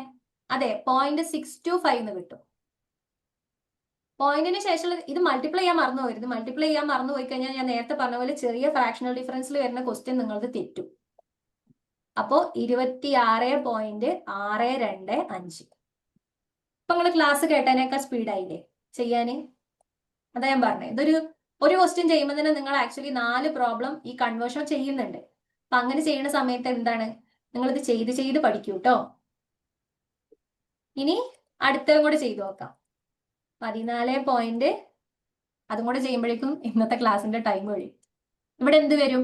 അതെ 0.625 എന്ന് കിട്ടും. പോയിന്റിന് ശേഷമുള്ള ഇത് മൾട്ടിപ്ലൈ ചെയ്യാൻ മറന്നു പോകരുത്. മൾട്ടിപ്ലൈ ചെയ്യാൻ മറന്നു പോയി കഴിഞ്ഞാൽ ഞാൻ നേരത്തെ പറഞ്ഞ പോലെ ചെറിയ ഫ്രാക്ഷണൽ ഡിഫറൻസിൽ വരുന്ന ക്വസ്റ്റ്യൻ നിങ്ങൾക്ക് തെറ്റും. അപ്പോ 26.625. ഇപ്പൊ നിങ്ങൾ ക്ലാസ് കേട്ടതിനേക്കാൾ സ്പീഡായില്ലേ ചെയ്യാന്? അതാ ഞാൻ പറഞ്ഞത്. ഒരു ക്വസ്റ്റ്യൻ ചെയ്യുമ്പോൾ തന്നെ നിങ്ങൾ ആക്ച്വലി 4 പ്രോബ്ലം ഈ കൺവേർഷൻ ചെയ്യുന്നുണ്ട്. അപ്പൊ അങ്ങനെ ചെയ്യുന്ന സമയത്ത് എന്താണ്, നിങ്ങളിത് ചെയ്ത് ചെയ്ത് പഠിക്കൂ കേട്ടോ. ഇനി അടുത്തതും കൂടെ ചെയ്തു നോക്കാം. 14 അതും കൂടെ ചെയ്യുമ്പോഴേക്കും ഇന്നത്തെ ക്ലാസ്സിന്റെ ടൈം കഴിയും. ഇവിടെ എന്ത് വരും,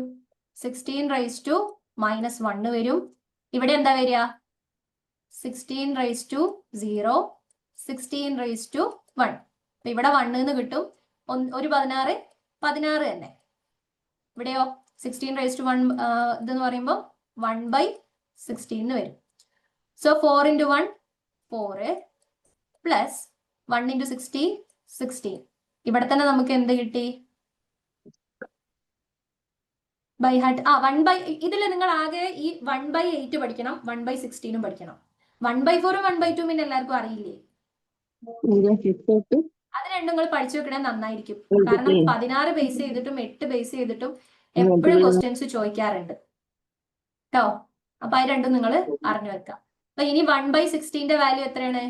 16⁻⁻1 വരും. ഇവിടെ എന്താ വരിക, 16⁻0, 16⁻1. അപ്പൊ ഇവിടെ 1 എന്ന് കിട്ടും. ഒരു 16 തന്നെ. ഇവിടെയോ 16⁻1 ഇതെന്ന് പറയുമ്പോൾ 1/16 എന്ന് വരും. So 4 × 1 4 plus 1 × 60 16. ഇവിടെ തന്നെ നമുക്ക് എന്ത് കിട്ടി, ബൈ ഹാർട്ട്. ഇതിൽ നിങ്ങൾ ആകെ ഈ 1/8 പഠിക്കണം, 1/16 പഠിക്കണം. 1/4 1/2 പിന്നെ എല്ലാവർക്കും അറിയില്ലേ. അത് രണ്ടും നിങ്ങൾ പഠിച്ചു വെക്കണേ നന്നായിരിക്കും. കാരണം 16 ബേസ് ചെയ്തിട്ടും 8 ബേസ് ചെയ്തിട്ടും എപ്പോഴും ക്വസ്റ്റ്യൻസ് ചോദിക്കാറുണ്ട് കേട്ടോ. അപ്പൊ അത് രണ്ടും നിങ്ങൾ അറിഞ്ഞു വെക്കാം. അപ്പൊ ഇനി 1/16 വാല്യൂ എത്രയാണ്,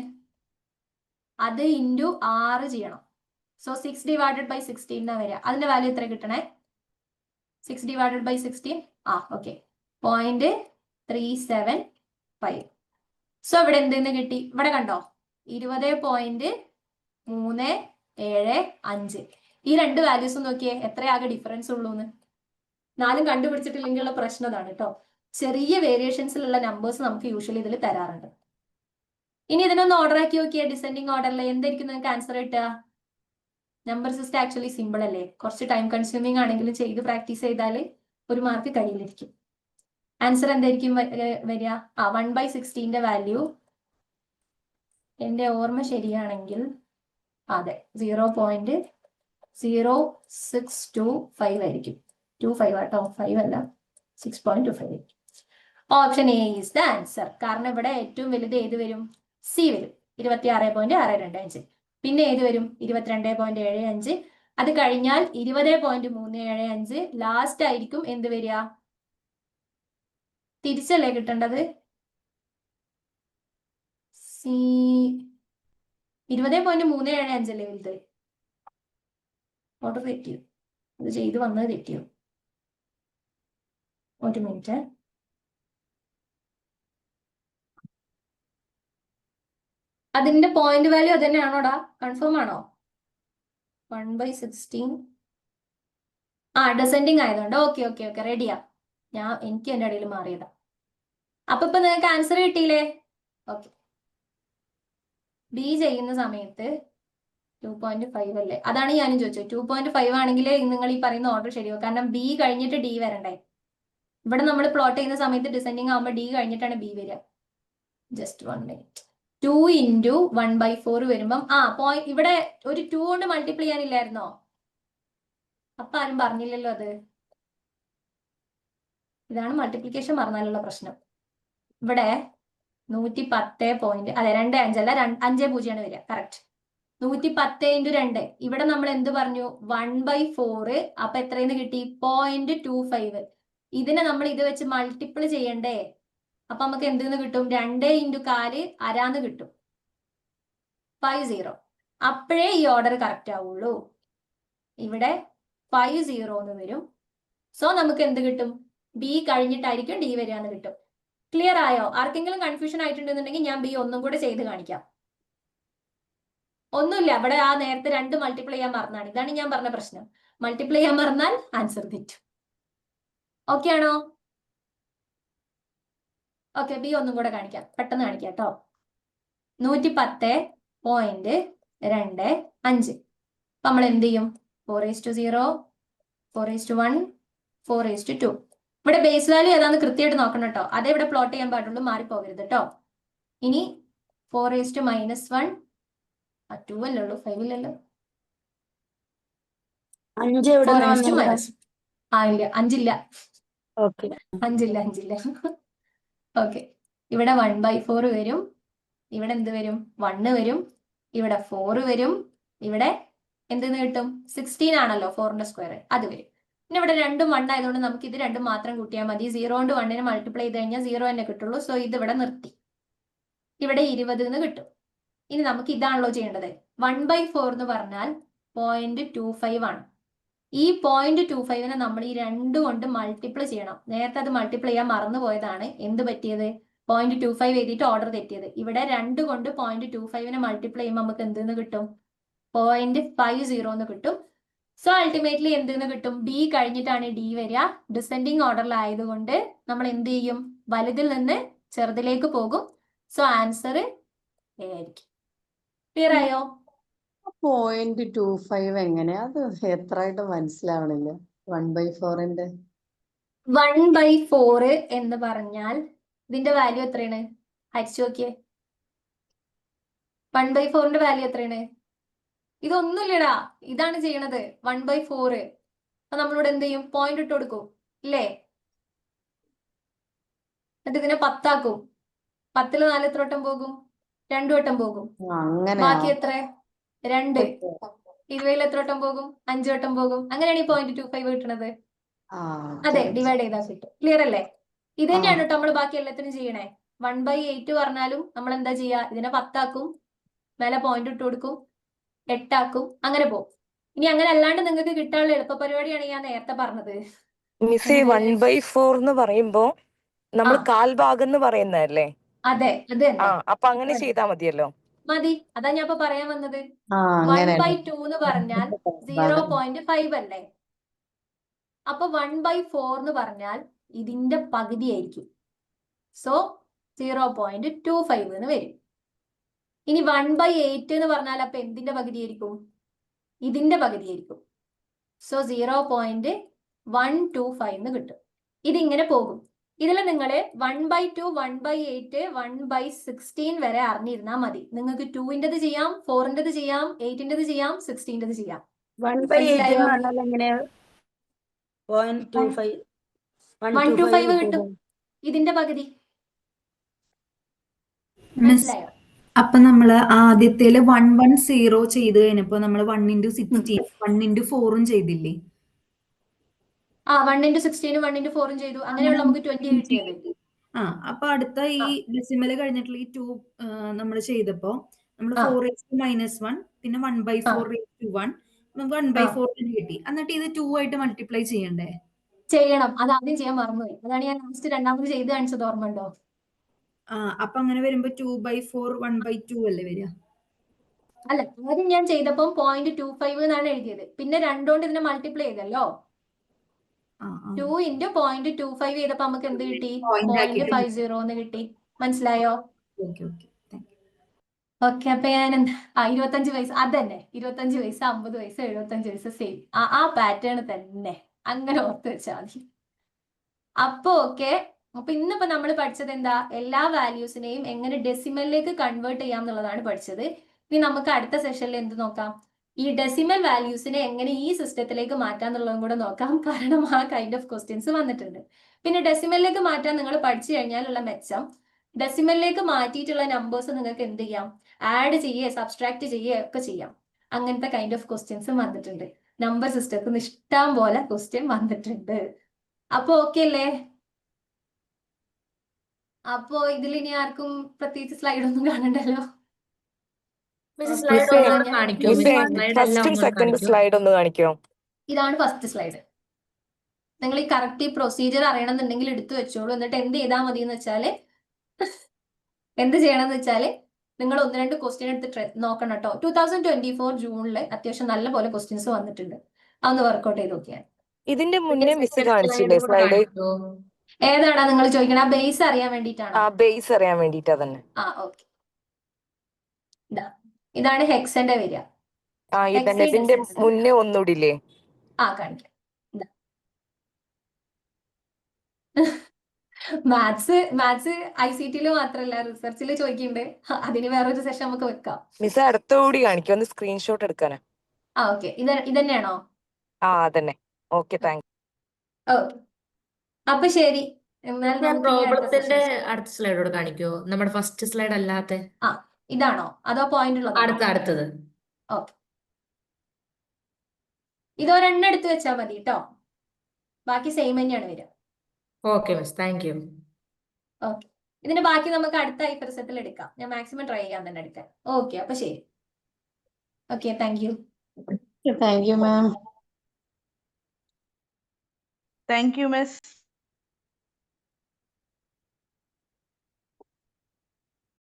അത് ഇൻറ്റു 6 ചെയ്യണം. സോ 6/16 എന്നാ വരിക. അതിന്റെ വാല്യൂ എത്ര കിട്ടണേ, 6/16 ഓക്കെ 0.375. സോ ഇവിടെ എന്തെന്ന് കിട്ടി, ഇവിടെ കണ്ടോ 20.375. ഈ രണ്ട് വാല്യൂസും നോക്കിയേ എത്ര ആകെ ഡിഫറൻസ് ഉള്ളൂന്ന്. 4 കണ്ടുപിടിച്ചിട്ടില്ലെങ്കിലുള്ള പ്രശ്നം അതാണ് കേട്ടോ. ചെറിയ വേരിയേഷൻസിലുള്ള നമ്പേഴ്സ് നമുക്ക് യൂഷ്വലി ഇതിൽ തരാറുണ്ട്. ഇനി ഇതിനൊന്ന് ഓർഡർ ആക്കി നോക്കിയാൽ ഡിസെൻഡിങ് ഓർഡറിൽ എന്തായിരിക്കും നിങ്ങൾക്ക് ആൻസർ കിട്ടുക. നമ്പർ സിസ്റ്റം ആക്ച്വലി സിമ്പിൾ അല്ലേ, കുറച്ച് ടൈം കൺസ്യൂമിങ് ആണെങ്കിലും ചെയ്ത് പ്രാക്ടീസ് ചെയ്താൽ ഒരു മാർക്ക് കയ്യിലിരിക്കും. ആൻസർ എന്തായിരിക്കും വരിക, 1/16 വാല്യൂ എൻ്റെ ഓർമ്മ ശരിയാണെങ്കിൽ അതെ 0.0625 ആയിരിക്കും. 25 ആട്ടോ, 5 അല്ല, 6.25. Option A is the answer. കാരണം ഇവിടെ ഏറ്റവും വലുത് ഏത് വരും, സി വരും, 26.625. പിന്നെ ഏത് വരും, 22.75. അത് കഴിഞ്ഞാൽ 20.375. ലാസ്റ്റ് ആയിരിക്കും എന്ത് വരിക, തിരിച്ചല്ലേ കിട്ടേണ്ടത്, സി 20.375 അല്ലേ വലുത്. ഓർഡർ തെറ്റിയോ, അത് ചെയ്ത് വന്നത് തെറ്റിയോ, ഒരു മിനിറ്റ്. അതിന്റെ പോയിന്റ് വാല്യൂ അത് തന്നെയാണോടാ, കൺഫേം ആണോ? 1/16 ഡിസെൻഡിങ് ആയതുകൊണ്ട് ഓക്കെ ഓക്കെ ഓക്കെ റെഡിയാ. എനിക്ക് എൻ്റെ ഇടയിൽ മാറിയതാ. അപ്പൊ ഇപ്പൊ നിങ്ങൾക്ക് ആൻസർ കിട്ടിയില്ലേ? ഓക്കെ, ബി ചെയ്യുന്ന സമയത്ത് 2.5 അല്ലേ, അതാണ് ഞാനും ചോദിച്ചത്. 2.5 ആണെങ്കിൽ നിങ്ങൾ ഈ പറയുന്ന ഓർഡർ ശരിയോ, കാരണം ബി കഴിഞ്ഞിട്ട് ഡി വരണ്ടേ. ഇവിടെ നമ്മൾ പ്ലോട്ട് ചെയ്യുന്ന സമയത്ത് ഡിസെൻഡിങ് ആകുമ്പോൾ ഡി കഴിഞ്ഞിട്ടാണ് ബി വരിക. Just 1 minute. 2 × 1/4 വരുമ്പം ഇവിടെ ഒരു 2 കൊണ്ട് മൾട്ടിപ്ലൈ ചെയ്യാനില്ലായിരുന്നോ? അപ്പൊ ആരും പറഞ്ഞില്ലല്ലോ അത്. ഇതാണ് മൾട്ടിപ്ലിക്കേഷൻ പറഞ്ഞാലുള്ള പ്രശ്നം. ഇവിടെ 110 അതെ 2 5 അല്ല 5 0 വരിക. കറക്റ്റ്. 110 × 2. ഇവിടെ നമ്മൾ എന്ത് പറഞ്ഞു? 1/4. അപ്പൊ എത്രയെന്ന് കിട്ടി? 0.25. ഇതിനെ നമ്മൾ ഇത് വെച്ച് മൾട്ടിപ്പിൾ ചെയ്യണ്ടേ? അപ്പൊ നമുക്ക് എന്തെന്ന് കിട്ടും? 2 × 4 അരാന്ന് കിട്ടും. 50. അപ്പോഴേ ഈ ഓർഡർ കറക്റ്റ് ആവുള്ളൂ. ഇവിടെ 50 എന്ന് വരും. സോ നമുക്ക് എന്ത് കിട്ടും? ബി കഴിഞ്ഞിട്ടായിരിക്കും ഡി വരികയെന്ന് കിട്ടും. ക്ലിയർ ആയോ? ആർക്കെങ്കിലും കൺഫ്യൂഷൻ ആയിട്ടുണ്ടെന്നുണ്ടെങ്കിൽ ഞാൻ ബി ഒന്നും കൂടെ ചെയ്ത് കാണിക്കാം. ഒന്നുമില്ല, ഇവിടെ ആ നേരത്തെ 2 മൾട്ടിപ്ലൈ ചെയ്യാൻ മറന്നാണ്. ഇതാണ് ഞാൻ പറഞ്ഞ പ്രശ്നം. മൾട്ടിപ്ലൈ ചെയ്യാൻ മറന്നാൽ ആൻസർ തെറ്റും. ഓക്കെ ആണോ? ഓക്കെ, ബി ഒന്നും കൂടെ കാണിക്കാം, പെട്ടെന്ന് കാണിക്കാം കേട്ടോ. 110.25. നമ്മൾ എന്ത് ചെയ്യും? 4:0, 4:1, 4:2. ഇവിടെ ബേസ് വാല്യൂ ഏതാന്ന് കൃത്യമായിട്ട് നോക്കണം കേട്ടോ. അതേ ഇവിടെ പ്ലോട്ട് ചെയ്യാൻ പാടുള്ളൂ, മാറിപ്പോകരുത് കേട്ടോ. ഇനി 4:-1, 2 അല്ലേ ഉള്ളൂ, 5 ഇല്ലല്ലോ. 4:-1. ഇല്ല, 5 ഇല്ല. 5 ഇല്ല. ഓക്കെ, ഇവിടെ 1/4 വരും. ഇവിടെ എന്ത് വരും? 1 വരും. ഇവിടെ 4 വരും. ഇവിടെ എന്തെന്ന് കിട്ടും? 16 ആണല്ലോ 4ന്റെ സ്ക്വയർ, അത് വരും. പിന്നെ ഇവിടെ 2ഉം 1 ആയതുകൊണ്ട് നമുക്ക് ഇത് 2 മാത്രം കൂട്ടിയാൽ മതി. 0 കൊണ്ട് 1 മൾട്ടിപ്ലൈ ചെയ്ത് കഴിഞ്ഞാൽ 0 തന്നെ കിട്ടുള്ളൂ. സോ ഇത് ഇവിടെ നിർത്തി. ഇവിടെ 20 എന്ന് കിട്ടും. ഇനി നമുക്ക് ഇതാണല്ലോ ചെയ്യേണ്ടത്. 1/4 എന്ന് പറഞ്ഞാൽ 0.25 ആണ്. ഈ 0.25നെ നമ്മൾ ഈ 2 കൊണ്ട് മൾട്ടിപ്ലൈ ചെയ്യണം. നേരത്തെ അത് മൾട്ടിപ്ലൈ ചെയ്യാൻ മറന്നു പോയതാണ്. എന്ത് പറ്റിയത്? 0.25 എഴുതിയിട്ട് ഓർഡർ തെറ്റിയത്. ഇവിടെ 2 കൊണ്ട് 0.25നെ മൾട്ടിപ്ലൈ ചെയ്യുമ്പോൾ നമുക്ക് എന്തെന്ന് കിട്ടും? 0.50 എന്ന് കിട്ടും. സോ അൾട്ടിമേറ്റ്ലി എന്തെന്ന് കിട്ടും? ബി കഴിഞ്ഞിട്ടാണ് ഡി വരിക. ഡിസെൻഡിങ് ഓർഡറിലായതുകൊണ്ട് നമ്മൾ എന്ത് ചെയ്യും? വലുതിൽ നിന്ന് ചെറുതിലേക്ക് പോകും. സോ ആൻസർ എ ആയിരിക്കും. ക്ലിയർ ആയോ? 0.25 എങ്ങനെയാ? അത് എത്രയായിട്ട് മനസ്സിലാവണില്ല. 1/4ന്റെ 1/4 എന്ന് പറഞ്ഞാൽ ഇതിന്റെ വാല്യൂ എത്രയാണ്? ഹരിച്ചു നോക്കിയേ. 1/4ന്റെ വാല്യൂ എത്രയാണ്? ഇതൊന്നുമില്ലടാ, ഇതാണ് ചെയ്യണത്. 1/4. അപ്പൊ നമ്മളിവിടെ എന്ത് ചെയ്യും? പോയിന്റ് ഇട്ട് കൊടുക്കും, ഇല്ലേ? എന്നിട്ട് ഇതിനെ 10 ആക്കും. 10ൽ 4 എത്ര വട്ടം പോകും? 2 വട്ടം പോകും. അങ്ങനെയാ? ബാക്കി എത്ര? 2. 20ൽ എത്ര വട്ടം പോകും? 5 വട്ടം പോകും. അങ്ങനെയാണ് ഈ 0.25 കിട്ടുന്നത്. അതെ, ഡിവൈഡ് ചെയ്താൽ കിട്ടും. ക്ലിയർ അല്ലേ? ഇത് തന്നെയാണ് കേട്ടോ നമ്മൾ ബാക്കി എല്ലാത്തിനും ചെയ്യണേ. 1/8 പറഞ്ഞാലും നമ്മൾ എന്താ ചെയ്യാ? ഇതിനെ 10 ആക്കും, മേലെ പോയിന്റ് ഇട്ട് കൊടുക്കും, 8 ആക്കും, അങ്ങനെ പോകും. ഇനി അങ്ങനെ അല്ലാണ്ട് നിങ്ങൾക്ക് കിട്ടാനുള്ള എളുപ്പ പരിപാടിയാണ് ഞാൻ നേരത്തെ പറഞ്ഞത്. മിസ് 1/4 എന്ന് പറയുമ്പോ നമ്മൾ കാൽഭാഗം എന്ന് പറയുന്നതല്ലേ? അതെ, അത് തന്നെ. അപ്പൊ അങ്ങനെ ചെയ്താൽ മതിയല്ലോ. മതി, അതാ ഞാൻ ഇപ്പൊ പറയാൻ വന്നത്. അങ്ങനെ 1/2 എന്ന് പറഞ്ഞാൽ 0.5 അല്ലേ? അപ്പൊ 1/4 എന്ന് പറഞ്ഞാൽ ഇതിന്റെ പകുതി ആയിരിക്കും. സോ 0.25 എന്ന് വരും. ഇനി 1/8 എന്ന് പറഞ്ഞാൽ അപ്പൊ എന്തിന്റെ പകുതി ആയിരിക്കും? ഇതിന്റെ പകുതി ആയിരിക്കും. സോ 0.125 എന്ന് കിട്ടും. ഇതിങ്ങനെ പോകും. ഇതിൽ നിങ്ങൾ 1/2, 1/8, 1/16 വരെ അറിഞ്ഞിരുന്നാൽ മതി. നിങ്ങൾക്ക് 2ന്റേത് ചെയ്യാം, 4ന്റേത് ചെയ്യാം, 8ന്റേത് ചെയ്യാം, 16ന്റേത് ചെയ്യാം. 125 കിട്ടും, ഇതിന്റെ പകുതി. മനസ്സിലായോ? അപ്പൊ നമ്മള് ആദ്യത്തേല് 110 ചെയ്ത് കഴിഞ്ഞപ്പോ നമ്മള് 1 × 16 1 × 4 ചെയ്തില്ലേ? 1 × 16 1 × 4 ചെയ്തു. അങ്ങനെയുള്ള നമുക്ക് 20 കിട്ടിയത്. അപ്പൊ അടുത്ത ഈ ഡെസിമൽ കഴിഞ്ഞിട്ടുള്ള ഈ 2 നമ്മൾ ചെയ്തപ്പോ നമ്മൾ 4⁻1 പിന്നെ 1/4 നമുക്ക് 1/4 കിട്ടി. എന്നിട്ട് ഇത് 2 ആയിട്ട് മൾട്ടിപ്ലൈ ചെയ്യണ്ടേ? ചെയ്യണം. അത് ആദ്യം ചെയ്യാൻ മറന്നുപോയി. അതാണ് ഞാൻ ലാസ്റ്റ് രണ്ടാമത് ചെയ്ത് കാണിച്ചത്, ഓർമ്മയുണ്ടോ? അപ്പൊ അങ്ങനെ വരുമ്പോ 2/4 1/2 അല്ലേ വരിക? അല്ല, ആദ്യം ഞാൻ ചെയ്തപ്പം 0.25 എന്നാണ് എഴുതിയത്. പിന്നെ 2 കൊണ്ട് ഇതിനെ മൾട്ടിപ്ലൈ ചെയ്തല്ലോ. 2 × 0.25 ചെയ്തപ്പോ നമുക്ക് എന്ത് കിട്ടി? 0.50 എന്ന് കിട്ടി. മനസ്സിലായോ? ഓക്കെ, അപ്പൊ ഞാൻ 25 പൈസ, അത് തന്നെ 25 പൈസ, 50 പൈസ, 75 പൈസ, സെയിം ആ പാറ്റേൺ തന്നെ. അങ്ങനെ ഓർത്ത് വെച്ചാൽ മതി. അപ്പൊ ഓക്കെ. അപ്പൊ ഇന്നിപ്പോ നമ്മൾ പഠിച്ചത് എന്താ? എല്ലാ വാല്യൂസിനെയും എങ്ങനെ ഡെസിമലിലേക്ക് കൺവേർട്ട് ചെയ്യാം എന്നുള്ളതാണ് പഠിച്ചത്. ഇനി നമുക്ക് അടുത്ത സെഷനിൽ എന്ത് നോക്കാം? ഈ ഡെസിമൽ വാല്യൂസിനെ എങ്ങനെ ഈ സിസ്റ്റത്തിലേക്ക് മാറ്റാന്നുള്ളതും കൂടെ നോക്കാം. കാരണം ആ കൈൻഡ് ഓഫ് ക്വസ്റ്റ്യൻസ് വന്നിട്ടുണ്ട്. പിന്നെ ഡെസിമലിലേക്ക് മാറ്റാൻ നിങ്ങൾ പഠിച്ചു കഴിഞ്ഞാലുള്ള മെച്ചം, ഡെസിമലിലേക്ക് മാറ്റിയിട്ടുള്ള നമ്പേഴ്സ് നിങ്ങൾക്ക് എന്ത് ചെയ്യാം, ആഡ് ചെയ്യേ സബ്സ്ട്രാക്ട് ചെയ്യേ ഒക്കെ ചെയ്യാം. അങ്ങനത്തെ കൈൻഡ് ഓഫ് ക്വസ്റ്റ്യൻസും വന്നിട്ടുണ്ട്. നമ്പർ സിസ്റ്റത്തിൽ നിന്ന് ഇഷ്ടം പോലെ ക്വസ്റ്റ്യൻ വന്നിട്ടുണ്ട്. അപ്പൊ ഓക്കെ അല്ലേ? അപ്പോ ഇതിൽ ഇനി ആർക്കും പ്രത്യേകിച്ച് സ്ലൈഡ് ഒന്നും കാണണ്ടല്ലോ. Miss Okay. സ്ലൈഡ് മിസ്സേ ഒന്നുകൂടെ കാണിക്കോ? മിസ്സേ മിസ് സ്ലൈഡ് എല്ലാം ഫസ്റ്റും ഒന്നുകൂടെ സെക്കൻഡ് കാണിക്കോ? സ്ലൈഡ് ഒന്ന് കാണിക്കോ? ഇതാണ് ഫസ്റ്റ് സ്ലൈഡ്. നിങ്ങൾ ഈ കറക്റ്റ് ഈ പ്രൊസീജിയർ അറിയണമെന്നുണ്ടെങ്കിൽ എടുത്തു വെച്ചോളൂ. എന്നിട്ട് എന്ത് ചെയ്താൽ മതി എന്ന് വെച്ചാല് എന്ത് ചെയ്യണം എന്ന് വെച്ചാല് നിങ്ങൾ 1-2 ക്വസ്റ്റ്യൻ എടുത്ത് നോക്കണം കേട്ടോ. 2024 ജൂണിൽ അത്യാവശ്യം നല്ല പോലെ ക്വസ്റ്റ്യൻസ് വന്നിട്ടുണ്ട്. അതൊന്ന് വർക്ക്ഔട്ട് ചെയ്ത് നോക്കിയാൽ. ഇതിന്റെ മുന്നേ മിസ് സെക്കൻഡ് കാണിച്ചില്ലേ സ്ലൈഡും കൂടെ സ്ലൈഡ്? കാണിക്കോ? ഏതാടാ നിങ്ങൾ ചോദിക്കണേ? ആ ബേസ് അറിയാൻ വേണ്ടിയിട്ടാണോ? ആ ബേസ് അറിയാൻ വേണ്ടിട്ടാ തന്നെ. ആ ഓക്കെ. ഇതാണ് ഹെക്സന്റെ വരിക. ആ ഇതന്നെ. ഇതിന്റെ മുന്നേ ഒന്നുകൂടില്ലേ? ആ കാണിക്കാം. മാത്സ് ICT മാത്രല്ല റിസർച്ചിൽ ചോദിക്കുന്നുണ്ട്. അതിന് വേറൊരു സെഷൻ നമുക്ക് വെക്കാം. മിസ് അടുത്ത കൂടി കാണിക്കോ? ഒന്ന് സ്ക്രീൻഷോട്ട് എടുക്കാനാ. ആ ഓക്കെ. ഇതന്നെയാണോ? ആ അതന്നെ. Okay thank okay. അപ്പൊ ശരി. എന്നാൽ നമുക്ക് ഇനി അടുത്ത പ്രോബ്ലത്തിന്റെ സെഷൻ. അടുത്ത സ്ലൈഡോട് കാണിക്കോ? നമ്മുടെ ഫസ്റ്റ് സ്ലൈഡ് അല്ലാത്ത ആ ഇതാണോ അതോ പോയിന്റ് ഉള്ളതാണോ? അടുത്തത്. ഓക്കെ. ഇതൊരെണ്ണം എടുത്ത് വെച്ചാൽ മതി കേട്ടോ. ബാക്കി സെയിം തന്നെയാണ് വരിക. Okay miss, thank you. Okay. ഇതിന്റെ ബാക്കി നമുക്ക് അടുത്ത ഐഫർസത്തിൽ എടുക്കാം. ഞാൻ മാക്സിമം ട്രൈ ചെയ്യാൻ തന്നെ എടുക്കാൻ. ഓക്കെ. അപ്പൊ ശരി. Okay. Thank you. Thank you ma'am. Thank you, Miss.